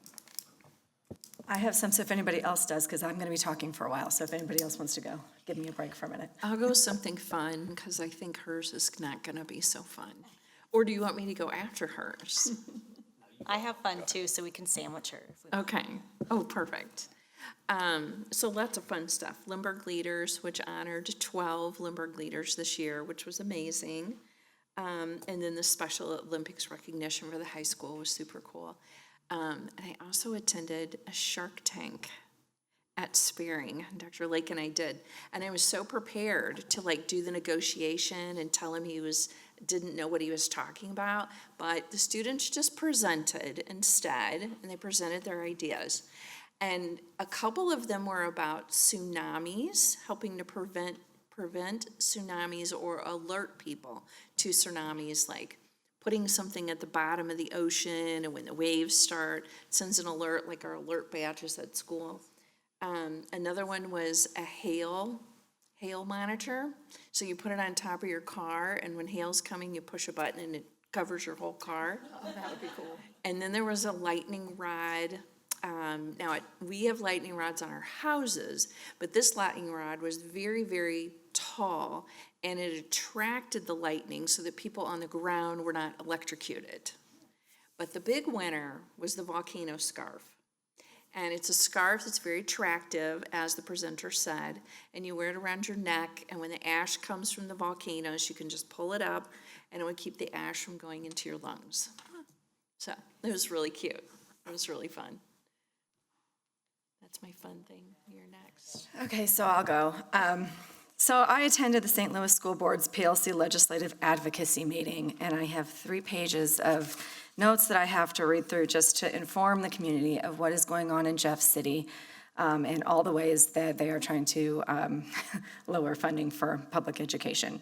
I have some, so if anybody else does, because I'm going to be talking for a while, so if anybody else wants to go, give me a break for a minute. I'll go with something fun, because I think hers is not going to be so fun. Or do you want me to go after hers? I have fun too, so we can sandwich her. If we Okay. Oh, perfect. So lots of fun stuff. Lindbergh Leaders, which honored 12 Lindbergh leaders this year, which was amazing. And then the Special Olympics recognition for the high school was super cool. And I also attended a Shark Tank at Spearing. Dr. Lake and I did. And I was so prepared to do the negotiation and tell him didn't know what he was talking about. But the students just presented instead, and they presented their ideas. And a couple of them were about tsunamis, helping to prevent tsunamis or alert people to tsunamis, like putting something at the bottom of the ocean, and when the waves start, it sends an alert, like our alert badges at school. Another one was a hail monitor. So you put it on top of your car, and when hail's coming, you push a button and it covers your whole car. Oh, that would be cool. And then there was a lightning rod. We have lightning rods on our houses, but this lightning rod was very, very tall, and it attracted the lightning so that people on the ground were not electrocuted. But the big winner was the volcano scarf. And it's a scarf that's very attractive, as the presenter said, and you wear it around your neck, and when the ash comes from the volcanoes, you can just pull it up, and it would keep the ash from going into your lungs. So it was really cute. It was really fun. That's my fun thing. You're next. Okay, so I'll go. So I attended the St. Louis School Board's PLC Legislative Advocacy meeting, and I have 3 pages of notes that I have to read through just to inform the community of what is going on in Jeff City and all the ways that they are trying to lower funding for public education.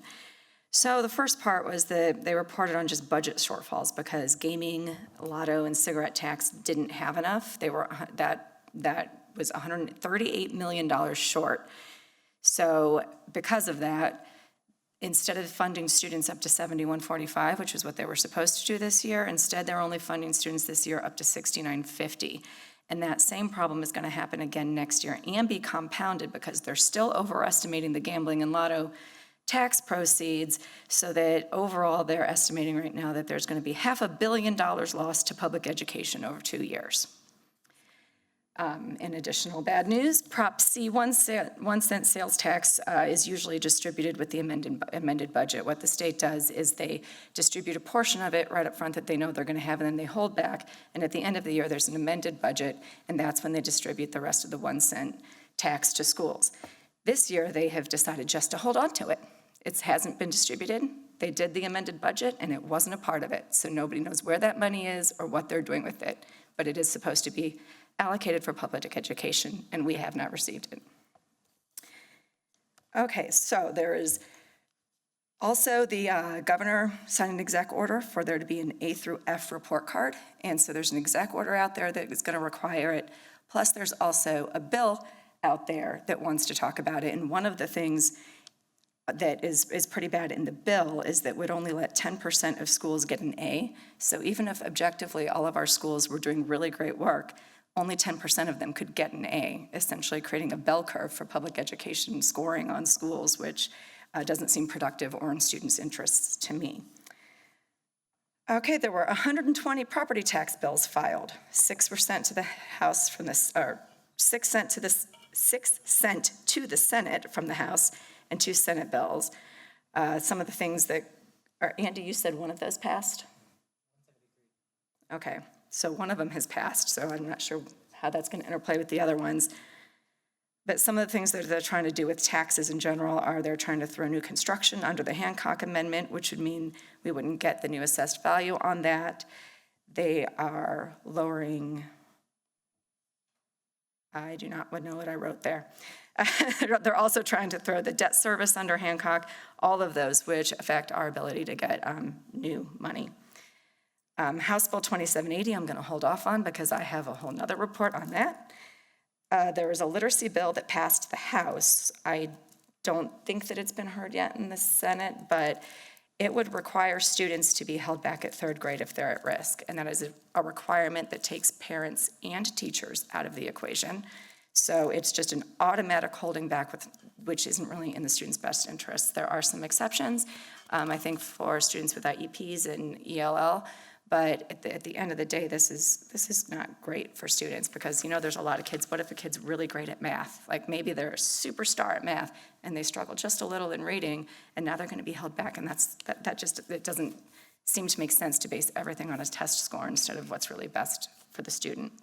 So the first part was that they reported on just budget shortfalls because gaming, lotto, and cigarette tax didn't have enough. They were that was $138 million short. So because of that, instead of funding students up to 7145, which is what they were supposed to do this year, instead they're only funding students this year up to 6950. And that same problem is going to happen again next year and be compounded because they're still overestimating the gambling and lotto tax proceeds, so that overall they're estimating right now that there's going to be $500 million lost to public education over 2 years. In additional bad news, Prop C 1 cent sales tax is usually distributed with the amended budget. What the state does is they distribute a portion of it right up front that they know they're going to have, and then they hold back. And at the end of the year, there's an amended budget, and that's when they distribute the rest of the 1 cent tax to schools. This year, they have decided just to hold on to it. It hasn't been distributed. They did the amended budget, and it wasn't a part of it. So nobody knows where that money is or what they're doing with it. But it is supposed to be allocated for public education, and we have not received it. Okay, so there is also the governor signed an exec order for there to be an A through F report card, and so there's an exec order out there that is going to require it. Plus, there's also a bill out there that wants to talk about it, and one of the things that is pretty bad in the bill is that would only let 10% of schools get an A. So even if objectively all of our schools were doing really great work, only 10% of them could get an A, essentially creating a bell curve for public education scoring on schools, which doesn't seem productive or in students' interests to me. Okay, there were 120 property tax bills filed, 6% to the House from this, or 6 cents to the Senate from the House, and 2 Senate bills. Some of the things that, Andy, you said one of those passed? Okay. So one of them has passed, so I'm not sure how that's going to interplay with the other ones. But some of the things that they're trying to do with taxes in general are they're trying to throw new construction under the Hancock Amendment, which would mean we wouldn't get the new assessed value on that. They are lowering, I do not know what I wrote there. They're also trying to throw the debt service under Hancock, all of those which affect our ability to get new money. House Bill 2780, I'm going to hold off on because I have a whole nother report on that. There was a literacy bill that passed the House. I don't think that it's been heard yet in the Senate, but it would require students to be held back at 3rd grade if they're at risk. And that is a requirement that takes parents and teachers out of the equation. So it's just an automatic holding back, which isn't really in the students' best interest. There are some exceptions, I think, for students with IEPs and ELL. But at the end of the day, this is not great for students because, there's a lot of kids. What if a kid's really great at math? Like maybe they're a superstar at math and they struggle just a little in reading, and now they're going to be held back. And it doesn't seem to make sense to base everything on a test score instead of what's really best for the student.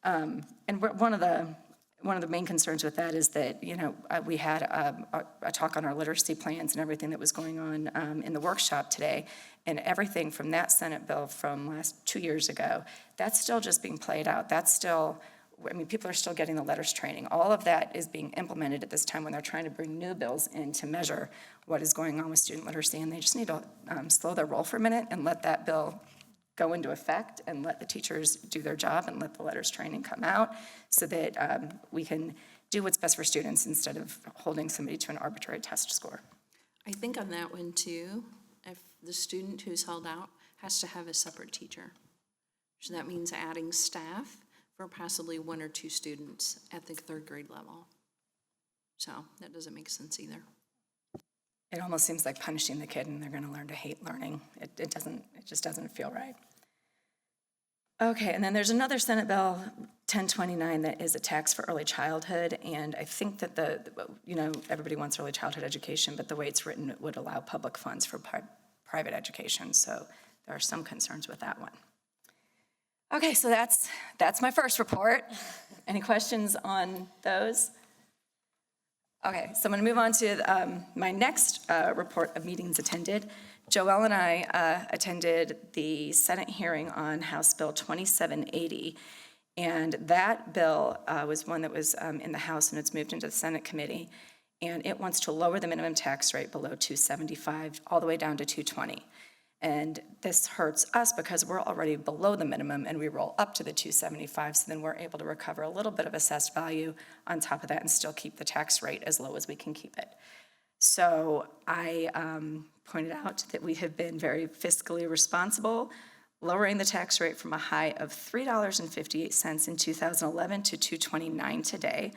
And one of the main concerns with that is that, we had a talk on our literacy plans and everything that was going on in the workshop today, and everything from that Senate bill from 2 years ago, that's still just being played out. That's still, people are still getting the letters training. All of that is being implemented at this time when they're trying to bring new bills in to measure what is going on with student literacy, and they just need to slow their roll for a minute and let that bill go into effect and let the teachers do their job and let the letters training come out so that we can do what's best for students instead of holding somebody to an arbitrary test score. I think on that one too, if the student who's held out has to have a separate teacher. So that means adding staff for possibly 1 or 2 students at the 3rd grade level. So that doesn't make sense either. It almost seems like punishing the kid and they're going to learn to hate learning. It just doesn't feel right. Okay, and then there's another Senate Bill 1029 that is a tax for early childhood, and I think that everybody wants early childhood education, but the way it's written, it would allow public funds for private education, so there are some concerns with that one. Okay, so that's my first report. Any questions on those? Okay, so I'm going to move on to my next report of meetings attended. Joelle and I attended the Senate hearing on House Bill 2780, and that bill was one that was in the House and it's moved into the Senate committee, and it wants to lower the minimum tax rate below $275 all the way down to $220. And this hurts us because we're already below the minimum and we roll up to the $275, so then we're able to recover a little bit of assessed value on top of that and still keep the tax rate as low as we can keep it. So I pointed out that we have been very fiscally responsible, lowering the tax rate from a high of $3.58 in 2011 to $2.29 today.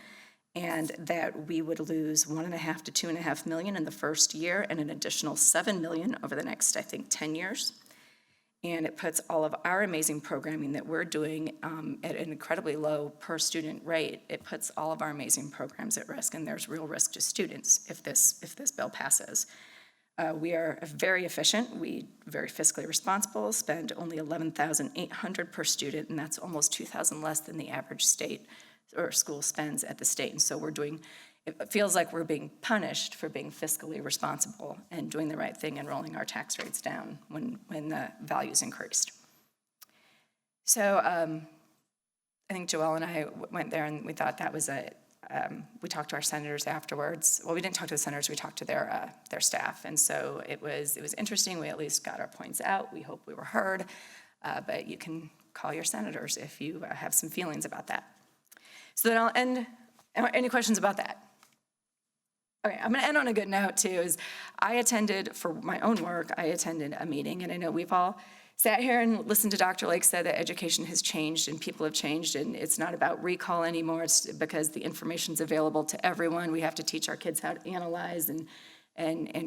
and that we would lose 1.5 to 2.5 million in the first year and an additional 7 million over the next, I think, 10 years. And it puts all of our amazing programming that we're doing at an incredibly low per student rate. It puts all of our amazing programs at risk, and there's real risk to students if this bill passes. We are very efficient, very fiscally responsible, spend only $11,800 per student, and that's almost $2,000 less than the average state or school spends at the state. And so it feels like we're being punished for being fiscally responsible and doing the right thing and rolling our tax rates down when the values increased. So I think Joelle and I went there and we thought that was we talked to our senators afterwards. Well, we didn't talk to the senators, we talked to their staff. And so it was interesting. We at least got our points out. We hope we were heard, but you can call your senators if you have some feelings about that. So then I'll end. Any questions about that? Okay, I'm gonna end on a good note too, is I attended, for my own work, I attended a meeting, and I know we've all sat here and listened to Dr. Lake say that education has changed and people have changed, and it's not about recall anymore, it's because the information's available to everyone. We have to teach our kids how to analyze and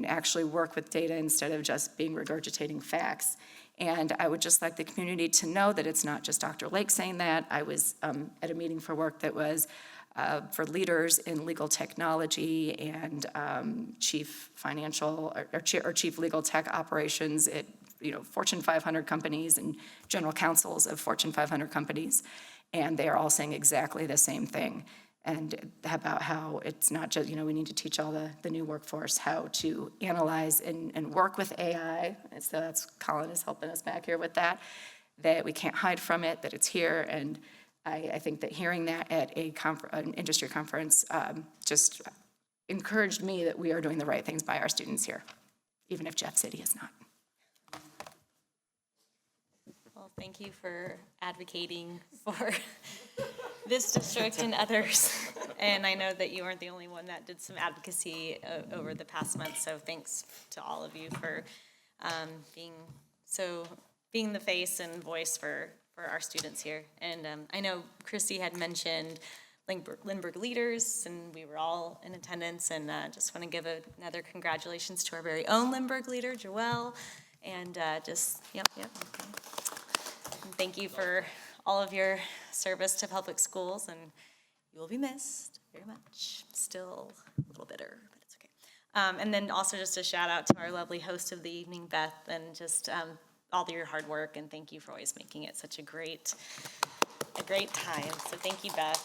actually work with data instead of just being regurgitating facts. And I would just like the community to know that it's not just Dr. Lake saying that. I was at a meeting for work that was for leaders in legal technology and chief financial or chief legal tech operations at Fortune 500 companies and general counsels of Fortune 500 companies, and they are all saying exactly the same thing, and about how it's not just, we need to teach all the new workforce how to analyze and work with AI, and so that's Colin is helping us back here with that we can't hide from it, that it's here, and I think that hearing that at an industry conference just encouraged me that we are doing the right things by our students here, even if Jeff City is not. Well, thank you for advocating for this district and others. And I know that you weren't the only one that did some advocacy over the past month, so thanks to all of you for being the face and voice for our students here. And I know Christy had mentioned Lindbergh leaders, and we were all in attendance, and just want to give another congratulations to our very own Lindbergh leader, Joelle, and yep, okay. And thank you for all of your service to public schools, and you will be missed very much. Still a little bitter, but it's okay. And then also just a shout out to our lovely host of the evening, Beth, and just all of your hard work, and thank you for always making it such a great time. So thank you, Beth.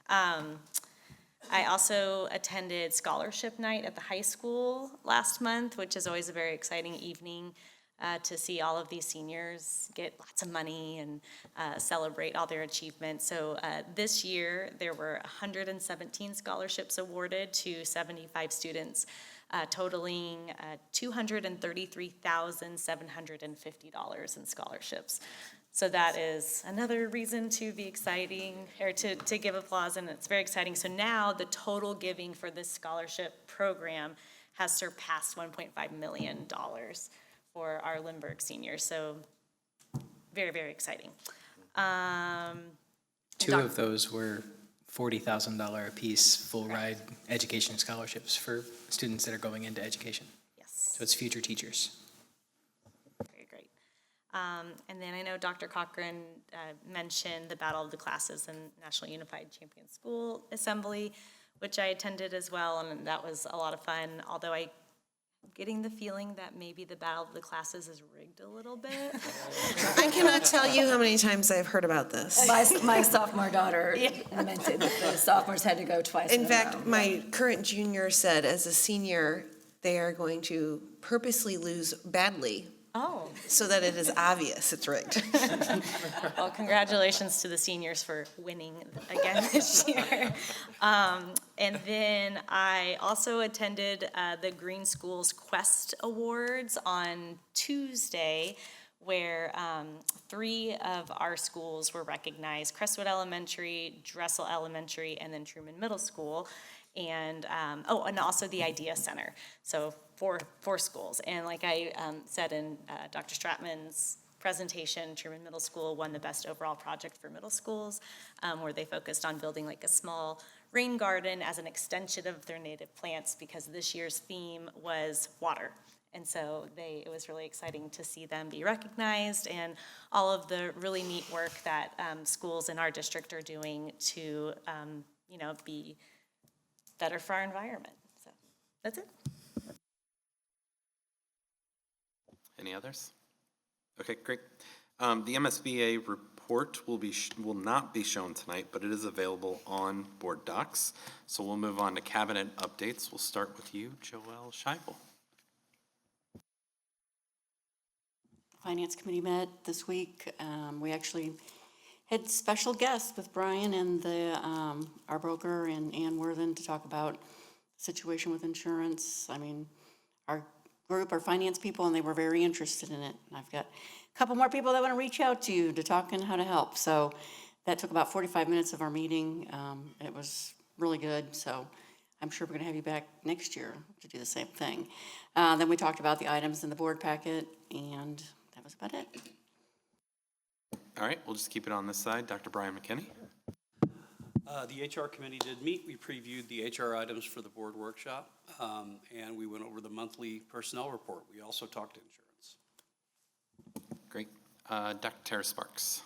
I also attended scholarship night at the high school last month, which is always a very exciting evening to see all of these seniors get lots of money and celebrate all their achievements. So this year, there were 117 scholarships awarded to 75 students, totaling $233,750 in scholarships. So that is another reason to be exciting, or to give applause, and it's very exciting. So now the total giving for this scholarship program has surpassed $1.5 million for our Lindbergh seniors. So very, very exciting. Two of those were $40,000 apiece full ride education scholarships for students that are going into education. Yes. So it's future teachers. Very great. And then I know Dr. Cochran mentioned the Battle of the Classes and National Unified Champion School Assembly, which I attended as well, and that was a lot of fun, although I'm getting the feeling that maybe the Battle of the Classes is rigged a little bit. I cannot tell you how many times I've heard about this. My sophomore daughter lamented that the sophomores had to go twice in In a fact, row. my current junior said as a senior, they are going to purposely lose badly Oh, so that it is obvious it's rigged. well, congratulations to the seniors for winning again this year. And then I also attended the Green Schools Quest Awards on Tuesday, where 3 of our schools were recognized: Crestwood Elementary, Dressel Elementary, and then Truman Middle School. And and also the Idea Center. So four schools. And like I said in Dr. Stratman's presentation, Truman Middle School won the best overall project for middle schools, where they focused on building like a small rain garden as an extension of their native plants, because this year's theme was water. And so it was really exciting to see them be recognized, and all of the really neat work that schools in our district are doing to, be better for our environment. So that's it. Any others? Okay, great. The MSBA report will not be shown tonight, but it is available on board docs. So we'll move on to cabinet updates. We'll start with you, Joelle Scheibel. Finance Committee met this week. We actually had special guests with Brian and our broker and Ann Worthen to talk about the situation with insurance. I mean, our group are finance people, and they were very interested in it. And I've got a couple more people that want to reach out to you to talk and how to help. So that took about 45 minutes of our meeting. It was really good. So I'm sure we're going to have you back next year to do the same thing. Then we talked about the items in the board packet, and that was about it. All right, we'll just keep it on this side. Dr. Brian McKinney. The HR committee did meet. We previewed the HR items for the board workshop, and we went over the monthly personnel report. We also talked insurance. Great. Dr. Tara Sparks.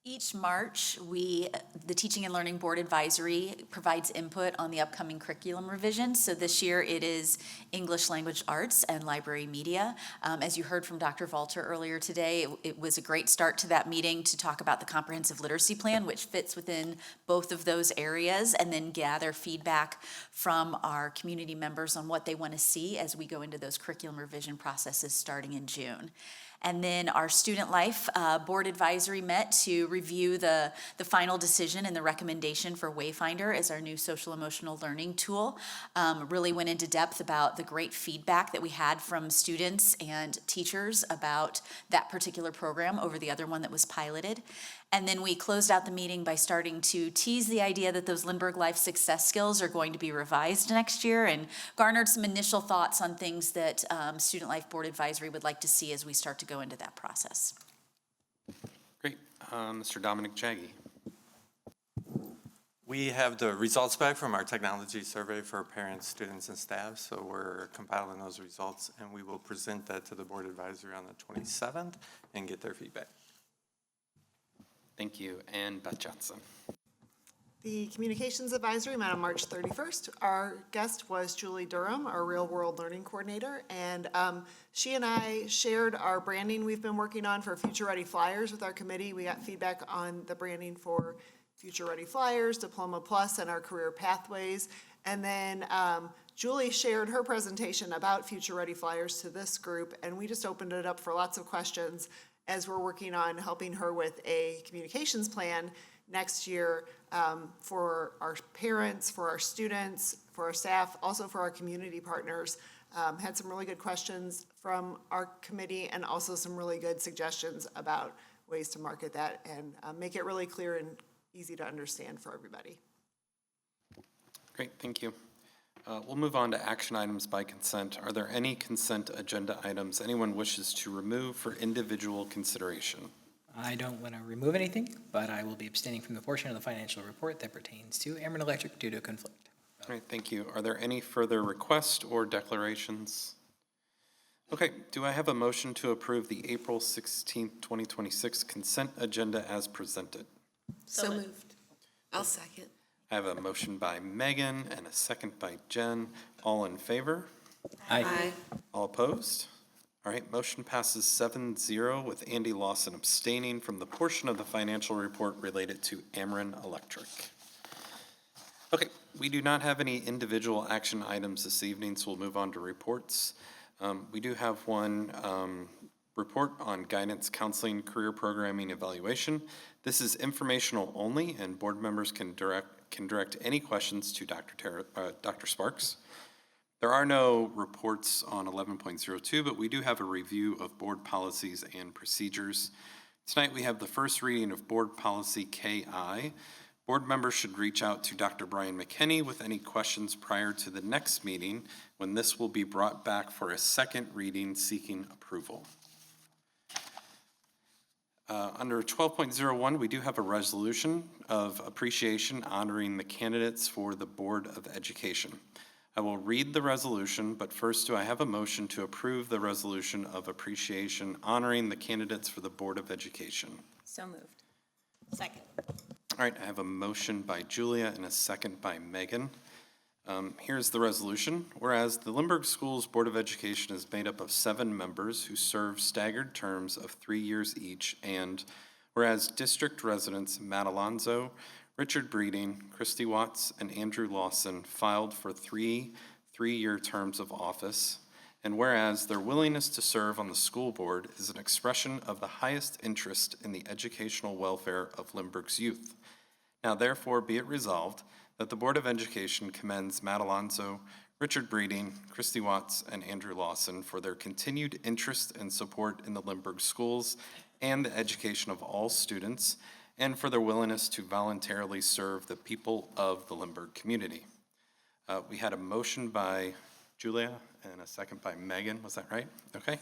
Each March, the Teaching and Learning Board Advisory provides input on the upcoming curriculum revisions. So this year it is English Language Arts and Library Media. As you heard from Dr. Valter earlier today, it was a great start to that meeting to talk about the Comprehensive Literacy Plan, which fits within both of those areas, and then gather feedback from our community members on what they want to see as we go into those curriculum revision processes starting in June. And then our Student Life Board Advisory met to review the final decision and the recommendation for Wayfinder as our new social emotional learning tool. Really went into depth about the great feedback that we had from students and teachers about that particular program over the other one that was piloted. And then we closed out the meeting by starting to tease the idea that those Lindbergh Life Success Skills are going to be revised next year, and garnered some initial thoughts on things that Student Life Board Advisory would like to see as we start to go into that process. Great. Mr. Dominic Jaggi. We have the results back from our technology survey for parents, students, and staff, so we're compiling those results, and we will present that to the Board Advisory on the 27th and get their feedback. Thank you. And Beth Johnson. The Communications Advisory met on March 31st. Our guest was Julie Durham, our Real World Learning Coordinator, and she and I shared our branding we've been working on for Future Ready Flyers with our committee. We got feedback on the branding for Future Ready Flyers, Diploma Plus, and our career pathways. And then Julie shared her presentation about Future Ready Flyers to this group, and we just opened it up for lots of questions as we're working on helping her with a communications plan next year for our parents, for our students, for our staff, also for our community partners. Had some really good questions from our committee, and also some really good suggestions about ways to market that and make it really clear and easy to understand for everybody. Great, thank you. We'll move on to action items by consent. Are there any consent agenda items anyone wishes to remove for individual consideration? I don't want to remove anything, but I will be abstaining from the portion of the financial report that pertains to Ameren Electric due to conflict. All right, thank you. Are there any further requests or declarations? Okay, do I have a motion to approve the April 16th, 2026 consent agenda as presented? So moved. I'll second. I have a motion by Megan and a second by Jen. All in favor? Aye. All opposed? All right, motion passes 7-0 with Andy Lawson abstaining from the portion of the financial report related to Ameren Electric. Okay, we do not have any individual action items this evening, so we'll move on to reports. We do have one report on guidance, counseling, career programming, evaluation. This is informational only, and board members can direct any questions to Dr. Sparks. There are no reports on 11.02, but we do have a review of board policies and procedures. Tonight we have the first reading of Board Policy KI, Board members should reach out to Dr. Brian McKinney with any questions prior to the next meeting, when this will be brought back for a second reading seeking approval. Under 12.01, we do have a resolution of appreciation honoring the candidates for the Board of Education. I will read the resolution, but first, do I have a motion to approve the resolution of appreciation honoring the candidates for the Board of Education? So moved. Second. All right, I have a motion by Julia and a second by Megan. Here's the resolution. Whereas the Lindbergh Schools Board of Education is made up of 7 members who serve staggered terms of 3 years each, and whereas district residents Matt Alonzo, Richard Breeding, Christy Watts, and Andrew Lawson filed for 3 3-year terms of office, and whereas their willingness to serve on the school board is an expression of the highest interest in the educational welfare of Lindbergh's youth. Now therefore be it resolved that the Board of Education commends Matt Alonzo, Richard Breeding, Christy Watts, and Andrew Lawson for their continued interest and support in the Lindbergh schools and the education of all students, and for their willingness to voluntarily serve the people of the Lindbergh community. We had a motion by Julia and a second by Megan. Was that right? Okay.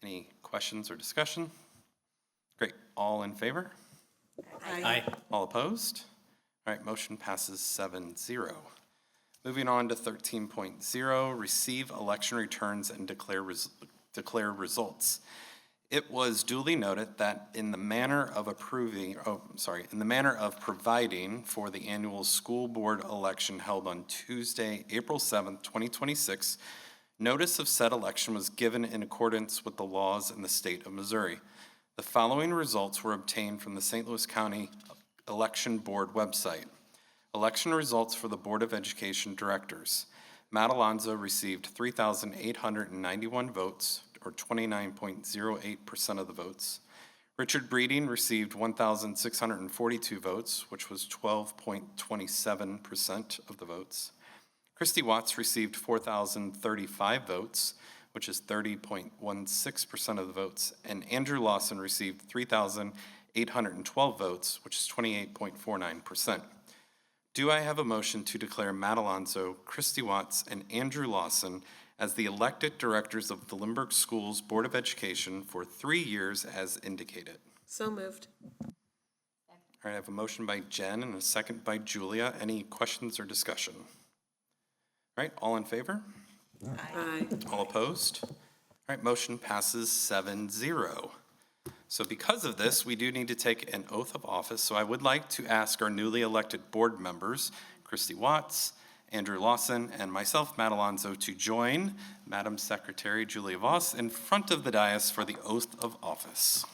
Any questions or discussion? Great. All in favor? Aye. All opposed? All right, motion passes 7-0. Moving on to 13.0, receive election returns and declare results. It was duly noted that in the manner of providing for the annual school board election held on Tuesday, April 7th, 2026, notice of said election was given in accordance with the laws in the state of Missouri. The following results were obtained from the St. Louis County Election Board website. Election results for the Board of Education directors. Matt Alonzo received 3,891 votes, or 29.08% of the votes. Richard Breeding received 1,642 votes, which was 12.27% of the votes. Christy Watts received 4,035 votes, which is 30.16% of the votes, and Andrew Lawson received 3,812 votes, which is 28.49%. Do I have a motion to declare Matt Alonzo, Christy Watts, and Andrew Lawson as the elected directors of the Lindbergh Schools Board of Education for 3 years as indicated? So moved. All right, I have a motion by Jen and a second by Julia. Any questions or discussion? All right, all in favor? Aye. All opposed? All right, motion passes 7-0. So because of this, we do need to take an oath of office. So I would like to ask our newly elected board members, Christy Watts, Andrew Lawson, and myself, Matt Alonzo, to join Madam Secretary Julia Voss in front of the dais for the oath of office.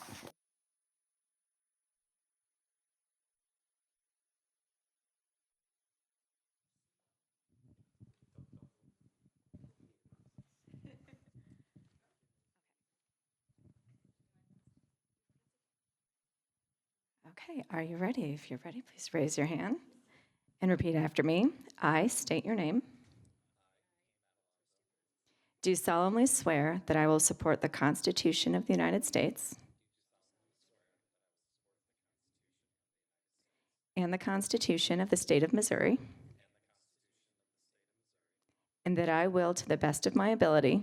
Okay, are you ready? If you're ready, please raise your hand and repeat after me. I state your name. Do solemnly swear that I will support the Constitution of the United States and the Constitution of the State of Missouri, and that I will, to the best of my ability,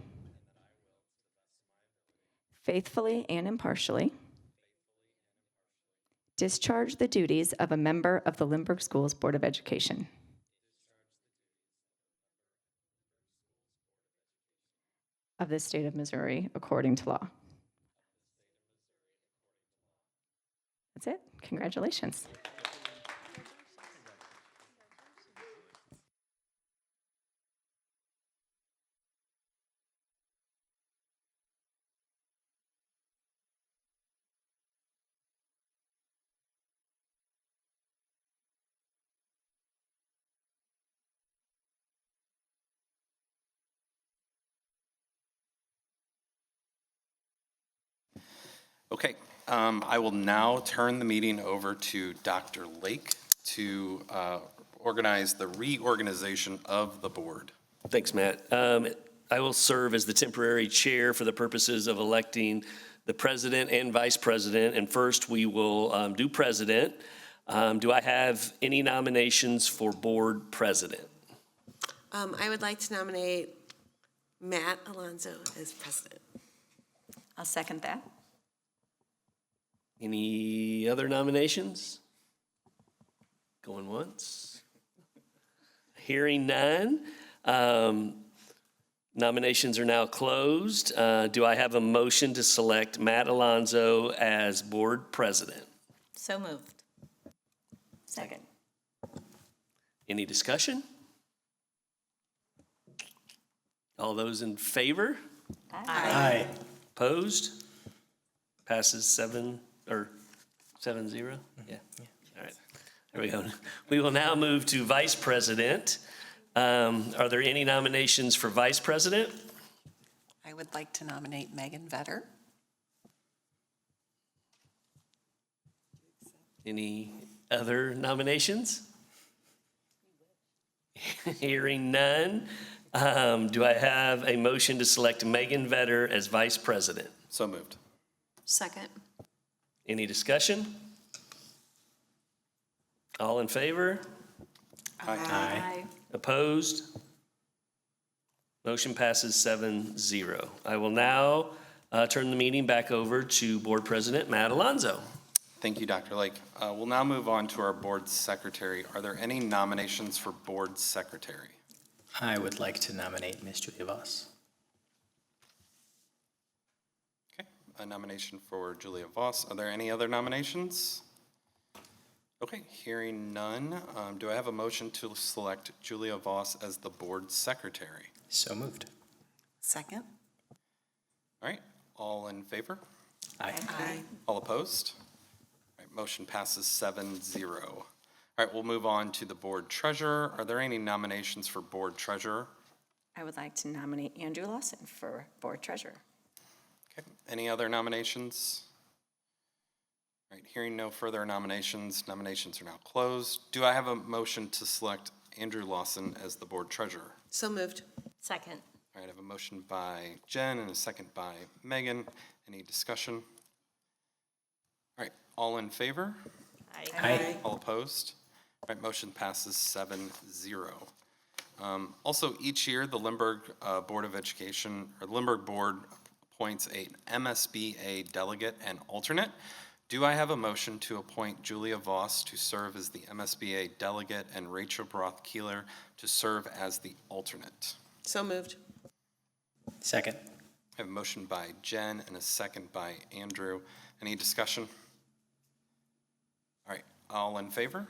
faithfully and impartially, discharge the duties of a member of the Lindbergh Schools Board of Education. Of the state of Missouri, according to law. That's it. Congratulations. Okay, I will now turn the meeting over to Dr. Lake to organize the reorganization of the board. Thanks, Matt. I will serve as the temporary chair for the purposes of electing the president and vice president. And first, we will do president. Do I have any nominations for board president? I would like to nominate Matt Alonso as president. I'll second that. Any other nominations? Going once? Hearing none. Nominations are now closed. Do I have a motion to select Matt Alonso as board president? So moved. Second. Any discussion? All those in favor? Aye. Opposed? Passes 7-0? Yeah. All right. There we go. We will now move to vice president. Are there any nominations for vice president? I would like to nominate Megan Vetter. Any other nominations? Hearing none. Do I have a motion to select Megan Vetter as vice president? So moved. Second. Any discussion? All in favor? Aye. Opposed? Motion passes 7-0. I will now turn the meeting back over to Board President Matt Alonso. Thank you, Dr. Lake. We'll now move on to our board secretary. Are there any nominations for board secretary? I would like to nominate Ms. Julia Voss. Okay, a nomination for Julia Voss. Are there any other nominations? Okay, hearing none, do I have a motion to select Julia Voss as the board secretary? So moved. Second. All right, all in favor? Aye. All opposed? All right, motion passes 7-0. All right, we'll move on to the board treasurer. Are there any nominations for board treasurer? I would like to nominate Andrew Lawson for board treasurer. Okay, any other nominations? All right, hearing no further nominations, nominations are now closed. Do I have a motion to select Andrew Lawson as the board treasurer? So moved. Second. All right, I have a motion by Jen and a second by Megan. Any discussion? All right, all in favor? Aye. All opposed? All right, motion passes 7-0. Also, each year, the Lindbergh Board of Education, or the Lindbergh Board appoints an MSBA delegate and alternate. Do I have a motion to appoint Julia Voss to serve as the MSBA delegate and Rachel Broth-Keeler to serve as the alternate? So moved. Second. I have a motion by Jen and a second by Andrew. Any discussion? All right, all in favor?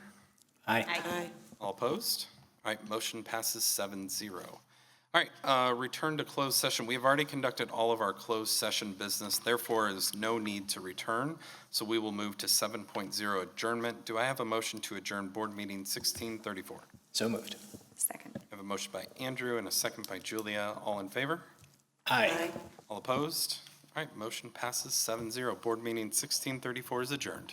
Aye. All opposed? All right, motion passes 7-0. All right, return to closed session. We have already conducted all of our closed session business, therefore is no need to return. So we will move to 7.0 adjournment. Do I have a motion to adjourn board meeting 1634? So moved. Second. I have a motion by Andrew and a second by Julia. All in favor? Aye. All opposed? All right, motion passes 7-0. Board meeting 1634 is adjourned.